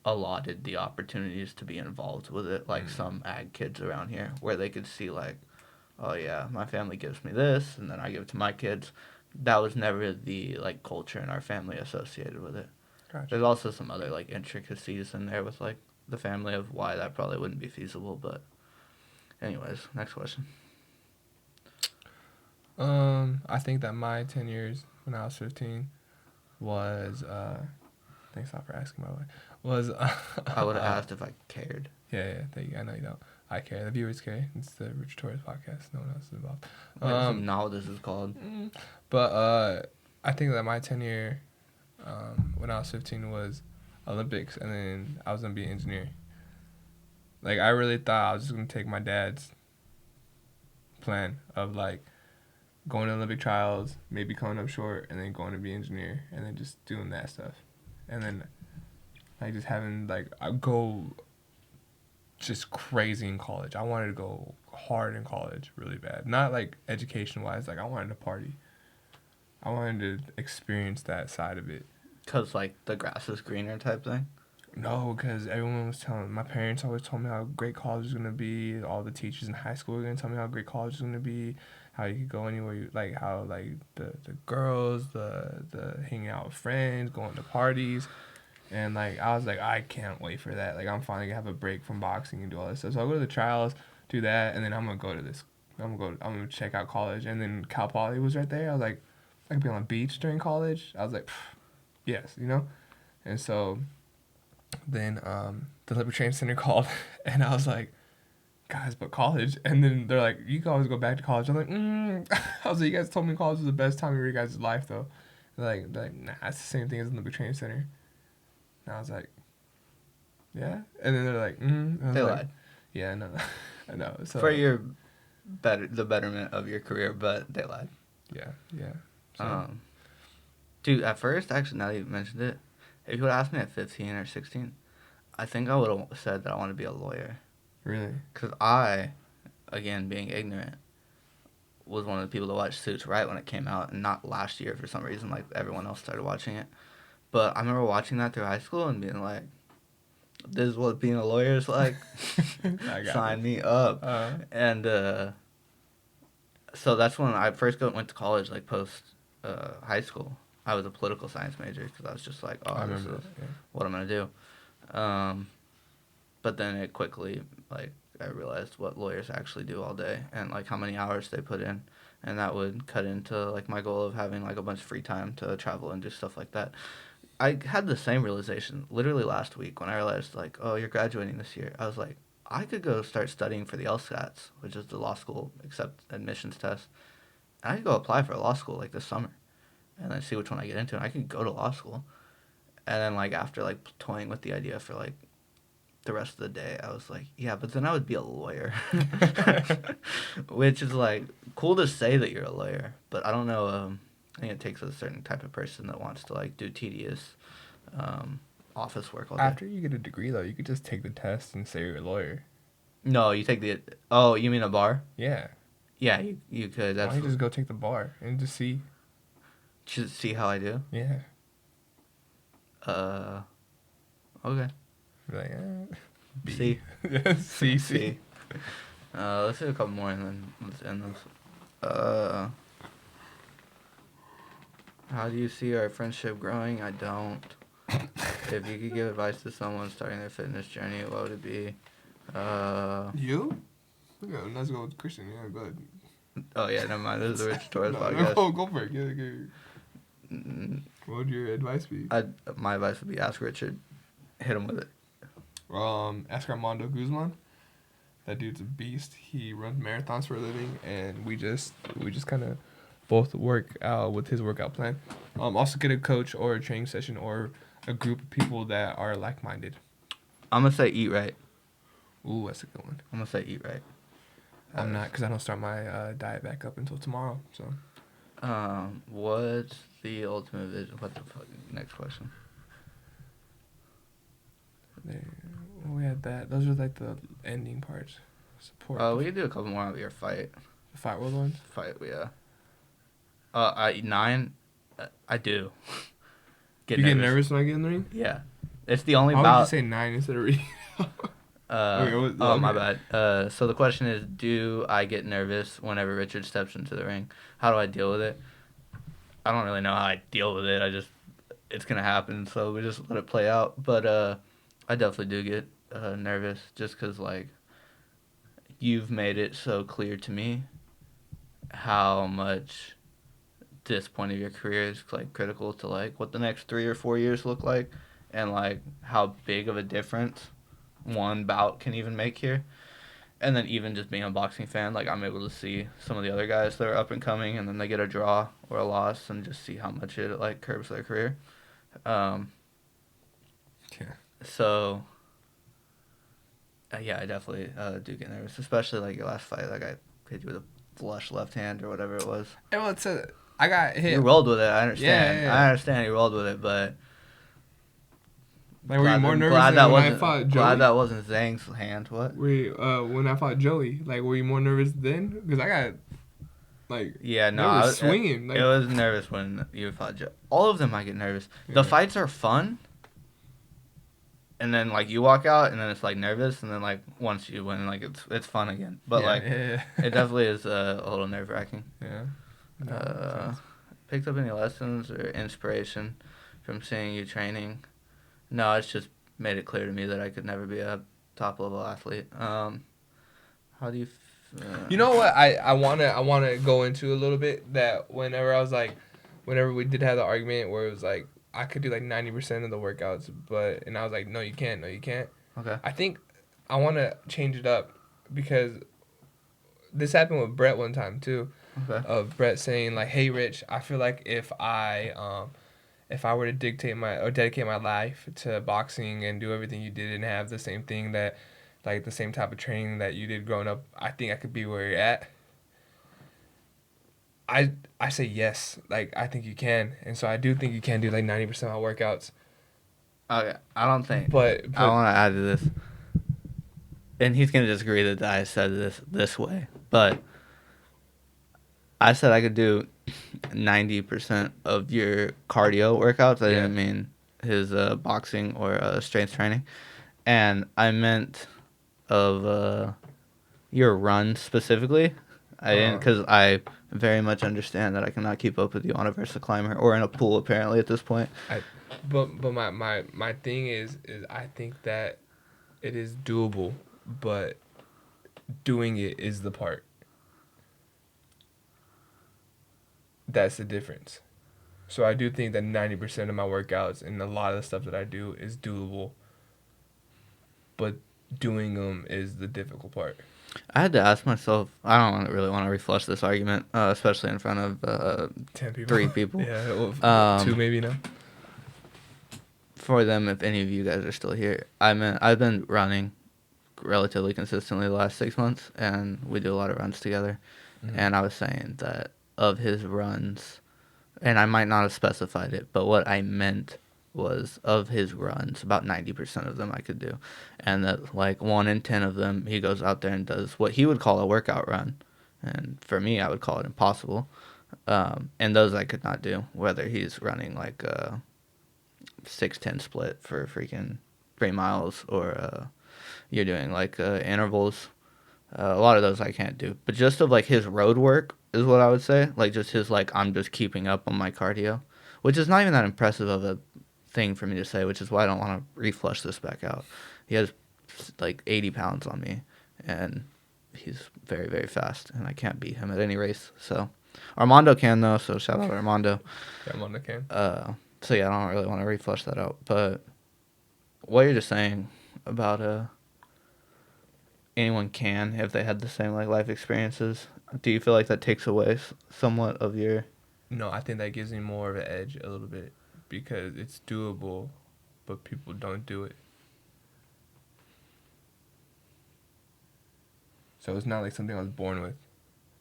[SPEAKER 2] allotted the opportunities to be involved with it like some ag kids around here where they could see like, oh yeah, my family gives me this and then I give it to my kids. That was never the like culture in our family associated with it.
[SPEAKER 1] Gotcha.
[SPEAKER 2] There's also some other like intricacies in there with like the family of why that probably wouldn't be feasible, but anyways, next question.
[SPEAKER 1] I think that my 10 years when I was 15 was thanks a lot for asking, by the way. Was
[SPEAKER 2] I would have asked if I cared.
[SPEAKER 1] yeah, thank you. I know you don't. I care. The viewers care. It's the Richard Torres podcast. No one else is involved.
[SPEAKER 2] That's not what this is called.
[SPEAKER 1] But I think that my 10-year when I was 15 was Olympics, and then I was gonna be an engineer. Like I really thought I was just gonna take my dad's plan of like going to Olympic trials, maybe coming up short, and then going to be an engineer, and then just doing that stuff, and then like just having like I go just crazy in college. I wanted to go hard in college really bad, not like education wise. Like I wanted to party. I wanted to experience that side of it.
[SPEAKER 2] Cause like the grass is greener type thing.
[SPEAKER 1] No, because everyone was telling my parents always told me how great college was gonna be. All the teachers in high school were gonna tell me how great college was gonna be, how you could go anywhere you like, how like the girls, the hanging out with friends, going to parties, and like I was like I can't wait for that. Like I'm finally gonna have a break from boxing and do all this stuff. So I'll go to the trials, do that, and then I'm gonna go to this. I'm gonna check out college, and then Cal Poly was right there. I was like, I could be on the beach during college. I was like, yes, you know, and so then the Olympic Training Center called, and I was like, guys, but college. And then they're like, you can always go back to college. I'm like, I was like, you guys told me college was the best time of your guys' life, though. They're like, nah, it's the same thing as the Olympic Training Center. And I was like, yeah. And then they're like, I was
[SPEAKER 2] They
[SPEAKER 1] like,
[SPEAKER 2] lied.
[SPEAKER 1] yeah, no, I know. So
[SPEAKER 2] For your the betterment of your career, but they lied.
[SPEAKER 1] yeah, yeah. So,
[SPEAKER 2] Dude, at first, actually, now that you mentioned it, if you would have asked me at 15 or 16, I think I would have said that I want to be a lawyer.
[SPEAKER 1] really?
[SPEAKER 2] Because I, again, being ignorant, was one of the people to watch Suits right when it came out, and not last year for some reason, like everyone else started watching it. But I remember watching that through high school and being like, this is what being a lawyer is like. Sign me up. And so that's when I first went to college, like post high school. I was a political science major because I was just like, oh, this is what I'm going to do. But then it quickly, like, I realized what lawyers actually do all day and, like, how many hours they put in. And that would cut into, like, my goal of having, like, a bunch of free time to travel and do stuff like that. I had the same realization literally last week when I realized, like, oh, you're graduating this year. I was like, I could go start studying for the LCATs, which is the law school admissions test. And I could go apply for a law school, like, this summer and then see which one I get into. And I could go to law school. And then, like, after, like, toying with the idea for, like, the rest of the day, I was like, yeah, but then I would be a lawyer. Which is, like, cool to say that you're a lawyer. But I don't know, I think it takes a certain type of person that wants to, like, do tedious office work all day.
[SPEAKER 1] After you get a degree, though, you could just take the test and say you're a lawyer.
[SPEAKER 2] No, you take the... Oh, you mean a bar?
[SPEAKER 1] Yeah.
[SPEAKER 2] Yeah, you could.
[SPEAKER 1] Why don't you just go take the bar and just see?
[SPEAKER 2] Just see how I do?
[SPEAKER 1] Yeah.
[SPEAKER 2] Okay.
[SPEAKER 1] Like, B.
[SPEAKER 2] C.
[SPEAKER 1] C.
[SPEAKER 2] C. Let's do a couple more and then let's end this. How do you see our friendship growing? I don't. If you could give advice to someone starting their fitness journey, what would it be?
[SPEAKER 1] You? Okay, let's go with Christian. Yeah, go ahead.
[SPEAKER 2] Oh, yeah, never mind. This is the Rich Torres
[SPEAKER 1] No,
[SPEAKER 2] podcast.
[SPEAKER 1] go for it. Get it. What would your advice be?
[SPEAKER 2] My advice would be ask Richard. Hit him with it.
[SPEAKER 1] Ask Armando Guzman. That dude's a beast. He runs marathons for a living, and we just kind of both work out with his workout plan. Also get a coach or a training session or a group of people that are like-minded.
[SPEAKER 2] I'm gonna say eat right.
[SPEAKER 1] Ooh, that's a good one.
[SPEAKER 2] I'm gonna say eat right.
[SPEAKER 1] I'm not, because I don't start my diet back up until tomorrow. So.
[SPEAKER 2] What's the ultimate vision? What the fuck? Next question.
[SPEAKER 1] There, well, we had that. Those are like the ending parts. Support.
[SPEAKER 2] We could do a couple more of your fight.
[SPEAKER 1] The Fight World ones?
[SPEAKER 2] Fight, yeah. 9, I do.
[SPEAKER 1] You get nervous when I get in the ring?
[SPEAKER 2] Yeah. It's the only
[SPEAKER 1] bout.
[SPEAKER 2] bout.
[SPEAKER 1] Why would you say 9 instead of reading?
[SPEAKER 2] My bad. So the question is, do I get nervous whenever Richard steps into the ring? How do I deal with it? I don't really know how I deal with it. It's going to happen, so we just let it play out. But I definitely do get nervous just because, like, you've made it so clear to me how much this point of your career is, like, critical to, like, what the next 3 or 4 years look like and, like, how big of a difference one bout can even make here. And then even just being a boxing fan, like, I'm able to see some of the other guys that are up and coming and then they get a draw or a loss and just see how much it, like, curbs their career.
[SPEAKER 1] Yeah.
[SPEAKER 2] So, yeah, I definitely do get nervous, especially, like, your last fight. Like, I hit you with a flush left hand or whatever it was.
[SPEAKER 1] And well, I got hit.
[SPEAKER 2] You rolled with it, I understand.
[SPEAKER 1] Yeah.
[SPEAKER 2] I understand you rolled with it, but...
[SPEAKER 1] Like, were you more nervous than when I fought Joey?
[SPEAKER 2] Glad that wasn't Zhang's hand. What?
[SPEAKER 1] When I fought Joey, like, were you more nervous then? Because I got, like,
[SPEAKER 2] yeah, no,
[SPEAKER 1] I was swinging.
[SPEAKER 2] It was nervous when you fought Joey. All of them, I get nervous.
[SPEAKER 1] Yeah.
[SPEAKER 2] The fights are fun, and then like you walk out, and then it's like nervous, and then like once you win, like it's fun again. But like it definitely is a little nerve wracking.
[SPEAKER 1] Yeah. No,
[SPEAKER 2] Uh, picked up any lessons or inspiration from seeing you training? No, it's just made it clear to me that I could never be a top level athlete. How do you?
[SPEAKER 1] You know what I wanna go into a little bit that whenever we did have the argument where it was like I could do like 90% of the workouts, and I was like, no you can't,
[SPEAKER 2] Okay.
[SPEAKER 1] I think I wanna change it up because this happened with Brett one time too.
[SPEAKER 2] Okay.
[SPEAKER 1] Of Brett saying like, hey Rich, I feel like if I were to dedicate my life to boxing and do everything you did and have the same thing that, like the same type of training that you did growing up, I think I could be where you're at. I say yes, like I think you can, and so I do think you can do like 90% of my workouts.
[SPEAKER 2] Okay. I don't think.
[SPEAKER 1] But
[SPEAKER 2] I want to add to this, and he's gonna disagree that I said this way, but I said I could do 90% of your cardio workouts. I didn't mean his boxing or strength training, and I meant of your run specifically. I didn't, because I very much understand that I cannot keep up with you on a Versa climber or in a pool apparently at this point.
[SPEAKER 1] But my thing is I think that it is doable, but doing it is the part. That's the difference. So I do think that 90% of my workouts and a lot of the stuff that I do is doable, but doing them is the difficult part.
[SPEAKER 2] I had to ask myself. I don't really want to reflush this argument, especially in front of
[SPEAKER 1] 10 people.
[SPEAKER 2] 3 people.
[SPEAKER 1] Yeah, well, 2 maybe now.
[SPEAKER 2] For them, if any of you guys are still here, I've been running relatively consistently the last 6 months, and we do a lot of runs together. Mm-hmm. And I was saying that of his runs, and I might not have specified it, but what I meant was of his runs, about 90% of them I could do. And that like 1 in 10 of them, he goes out there and does what he would call a workout run. And for me, I would call it impossible. And those I could not do, whether he's running like a 6-10 split for freaking 3 miles or you're doing like intervals. A lot of those I can't do. But just of like his road work is what I would say. Like just his like, I'm just keeping up on my cardio, which is not even that impressive of a thing for me to say, which is why I don't want to reflush this back out. He has like 80 pounds on me, and he's very, very fast, and I can't beat him at any race. So Armando can, though, so shout out Armando.
[SPEAKER 1] Yeah, Armando can.
[SPEAKER 2] So yeah, I don't really want to reflush that out. But what you're just saying about anyone can if they had the same like life experiences, do you feel like that takes away somewhat of your...
[SPEAKER 1] No, I think that gives me more of an edge a little bit because it's doable, but people don't do it. So it's not like something I was born with.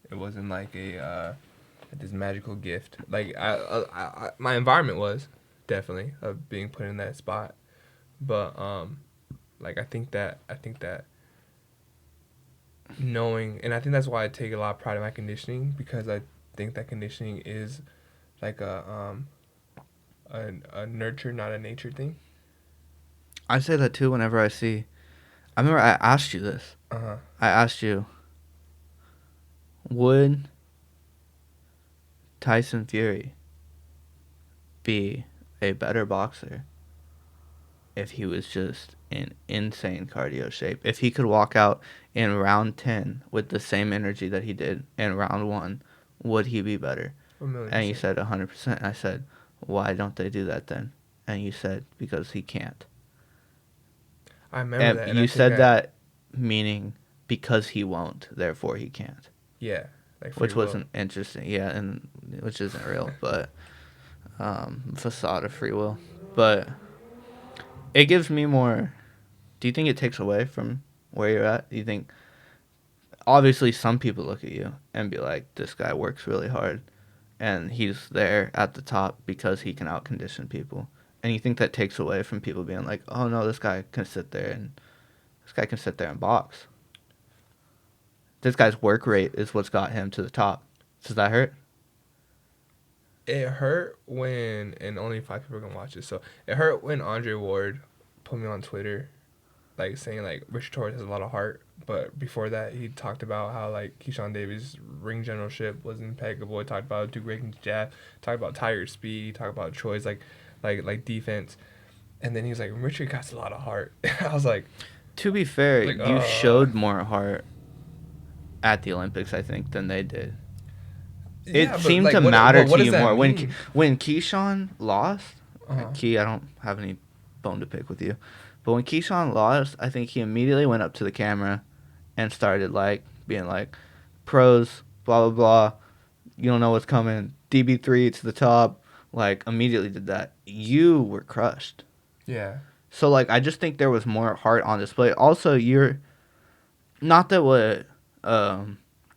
[SPEAKER 1] It wasn't like this magical gift. Like my environment was definitely of being put in that spot, but like I think that knowing, and I think that's why I take a lot of pride in my conditioning, because I think that conditioning is like a nurture, not a nature thing.
[SPEAKER 2] I say that too whenever I see... I remember I asked you this.
[SPEAKER 1] Uh-huh.
[SPEAKER 2] I asked you, would Tyson Fury be a better boxer if he was just in insane cardio shape? If he could walk out in round 10 with the same energy that he did in round 1, would he be better? And you said 100%. I said, why don't they do that then? And you said, because he can't.
[SPEAKER 1] I remember that.
[SPEAKER 2] And you said that meaning because he won't, therefore he can't.
[SPEAKER 1] Yeah. Like
[SPEAKER 2] which wasn't interesting. Yeah, and which isn't real, but facade of free will. But it gives me more... Do you think it takes away from where you're at? Do you think... Obviously, some people look at you and be like, this guy works really hard, and he's there at the top because he can out-condition people. And you think that takes away from people being like, oh, no, this guy can sit there and box. This guy's work rate is what's got him to the top. Does that hurt?
[SPEAKER 1] It hurt when, and only 5 people are going to watch this, so it hurt when Andre Ward put me on Twitter, like saying like Richard Torres has a lot of heart. But before that, he talked about how like Keyshawn Davis' ring generalship was impeccable. He talked about Duke Rakin's jab. Talked about Tiger's speed. He talked about Troy's like defense. And then he was like, Richard got a lot of heart. I was like,
[SPEAKER 2] To be fair,
[SPEAKER 1] like,
[SPEAKER 2] you showed more heart at the Olympics, I think, than they did.
[SPEAKER 1] yeah,
[SPEAKER 2] It seemed to
[SPEAKER 1] what,
[SPEAKER 2] matter
[SPEAKER 1] what
[SPEAKER 2] to
[SPEAKER 1] does
[SPEAKER 2] you
[SPEAKER 1] that
[SPEAKER 2] more
[SPEAKER 1] mean?
[SPEAKER 2] when Keyshawn lost.
[SPEAKER 1] Uh-huh.
[SPEAKER 2] Key, I don't have any bone to pick with you, but when Keyshawn lost, I think he immediately went up to the camera and started like being like, "Pros, blah blah blah, you don't know what's coming. DB3 to the top." Like immediately did that. You were crushed.
[SPEAKER 1] Yeah.
[SPEAKER 2] So like I just think there was more heart on display. Also, you're not that what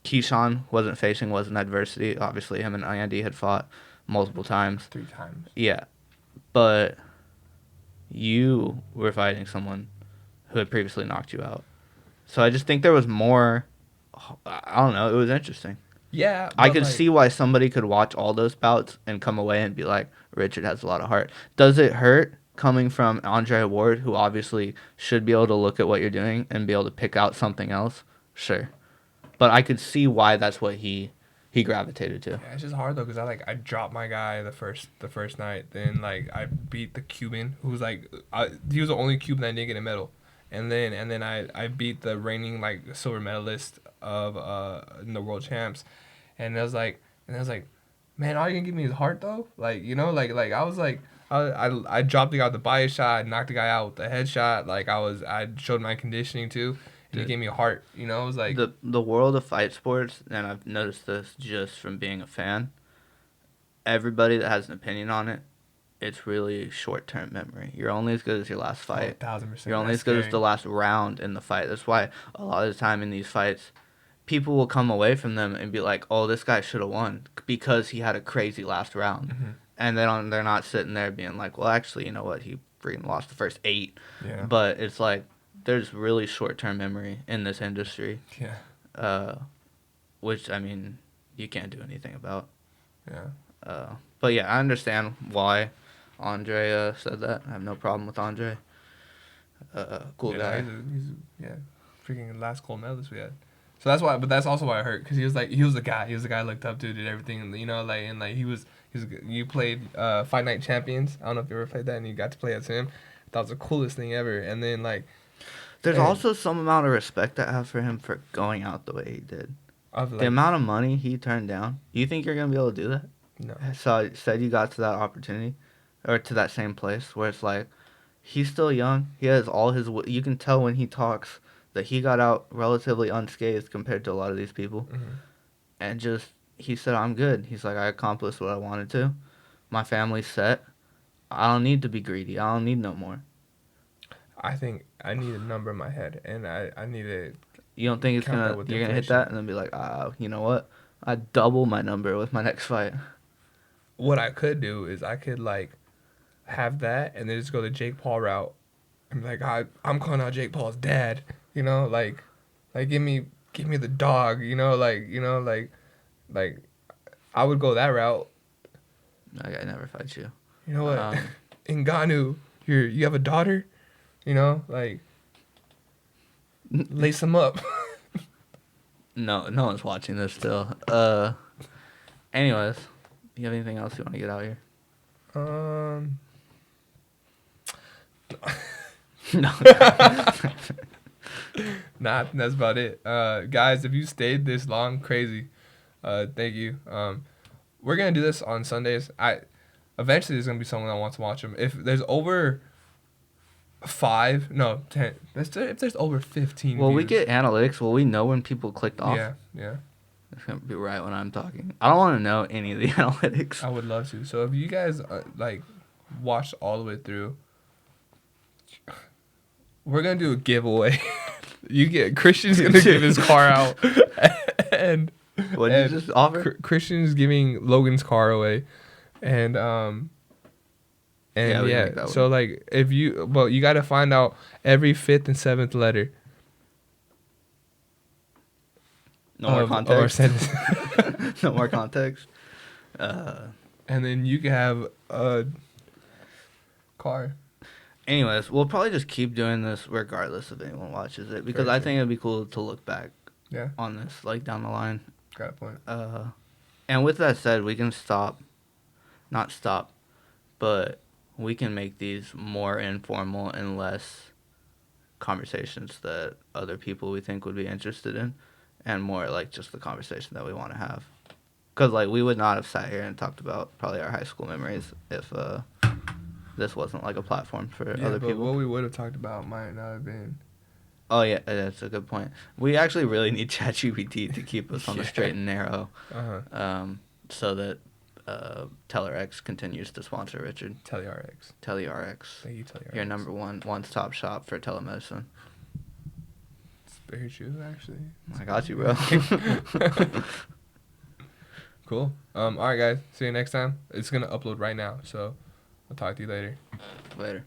[SPEAKER 2] Keyshawn wasn't facing was an adversity. Obviously, him and Andy had fought multiple times.
[SPEAKER 1] 3 times.
[SPEAKER 2] Yeah, but you were fighting someone who had previously knocked you out. So I just think there was more. I don't know. It was interesting.
[SPEAKER 1] Yeah.
[SPEAKER 2] I
[SPEAKER 1] but,
[SPEAKER 2] could
[SPEAKER 1] like,
[SPEAKER 2] see why somebody could watch all those bouts and come away and be like, Richard has a lot of heart. Does it hurt coming from Andre Ward, who obviously should be able to look at what you're doing and be able to pick out something else? Sure. But I could see why that's what he gravitated to.
[SPEAKER 1] Yeah, it's just hard though, cause I dropped my guy the first night. Then like I beat the Cuban, who's like he was the only Cuban that didn't get a medal, and then I beat the reigning like silver medalist of in the world champs, and I was like man, all you can give me is heart though, like like I was like I dropped the guy with the body shot, knocked the guy out with the headshot, like I showed my conditioning too. And he gave me a heart, It was like
[SPEAKER 2] The world of fight sports, and I've noticed this just from being a fan. Everybody that has an opinion on it, it's really short-term memory. You're only as good as your last fight.
[SPEAKER 1] 1,000%.
[SPEAKER 2] You're only as good as the last round in the fight. That's why a lot of the time in these fights, people will come away from them and be like, "Oh, this guy should have won because he had a crazy last round," and they're not sitting there being like, "Well, actually, you know what? He freaking lost the first 8."
[SPEAKER 1] Yeah.
[SPEAKER 2] But it's like there's really short-term memory in this industry.
[SPEAKER 1] Yeah.
[SPEAKER 2] Which I mean, you can't do anything about.
[SPEAKER 1] Yeah.
[SPEAKER 2] But yeah, I understand why Andre said that. I have no problem with Andre. Cool guy.
[SPEAKER 1] He's freaking last gold medalist we had. So that's why, but that's also why I hurt, because he was the guy I looked up to, did everything, you played Fight Night Champions. I don't know if you ever played that, and you got to play as him. That was the coolest thing ever. And then
[SPEAKER 2] there's also some amount of respect I have for him for going out the way he did. The amount of money he turned down. You think you're gonna be able to do that?
[SPEAKER 1] No.
[SPEAKER 2] So said you got to that opportunity, or to that same place where it's like, he's still young. He has all his. You can tell when he talks that he got out relatively unscathed compared to a lot of these people, and just he said, "I'm good." He's like, "I accomplished what I wanted to. My family's set. I don't need to be greedy. I don't need no more."
[SPEAKER 1] I think I need a number in my head, and I need to.
[SPEAKER 2] You don't think you're gonna hit that and then be like, you know what? I double my number with my next fight.
[SPEAKER 1] What I could do is I could have that, and then just go the Jake Paul route, and be like, I'm calling out Jake Paul's dad. Like give me the dog. Like I would go that route.
[SPEAKER 2] That guy never fights you.
[SPEAKER 1] You know what? Ngannou, you have a daughter. Like lace him up.
[SPEAKER 2] No one's watching this still. Anyways, you have anything else you want to get out here?
[SPEAKER 1] No. Nah, that's about it. Guys, if you stayed this long, crazy. Thank you. We're gonna do this on Sundays. Eventually there's gonna be someone that wants to watch them. If there's over 10, if there's over 15
[SPEAKER 2] Well,
[SPEAKER 1] views,
[SPEAKER 2] we get analytics. Will we know when people clicked off?
[SPEAKER 1] Yeah.
[SPEAKER 2] It's going to be right when I'm talking. I don't want to know any of the analytics.
[SPEAKER 1] I would love to. So if you guys, watched all the way through, we're going to do a giveaway. Christian's going to give his car out. and
[SPEAKER 2] What did you just offer?
[SPEAKER 1] Christian's giving Logan's car away. And, so if you got to find out every 5th and 7th letter.
[SPEAKER 2] No more context. No more context.
[SPEAKER 1] And then you can have a car.
[SPEAKER 2] Anyways, we'll probably just keep doing this regardless if anyone watches it because I think it'd be cool to look back on this like down the line.
[SPEAKER 1] Got a point.
[SPEAKER 2] And with that said, we can not stop, but we can make these more informal and less conversations that other people we think would be interested in, and more like just the conversation that we want to have. Because like we would not have sat here and talked about probably our high school memories if this wasn't like a platform for other people.
[SPEAKER 1] What we would have talked about might not have been.
[SPEAKER 2] Oh yeah, that's a good point. We actually really need ChatGPT to keep us on the straight and narrow, so that TeleRx continues to sponsor Richard.
[SPEAKER 1] TeleRx.
[SPEAKER 2] Thank you, TeleRx. Your number one-stop shop for telemedicine.
[SPEAKER 1] It's very true, actually.
[SPEAKER 2] I got you, bro.
[SPEAKER 1] Cool. All right, guys. See you next time. It's gonna upload right now, so I'll talk to you later.
[SPEAKER 2] Later.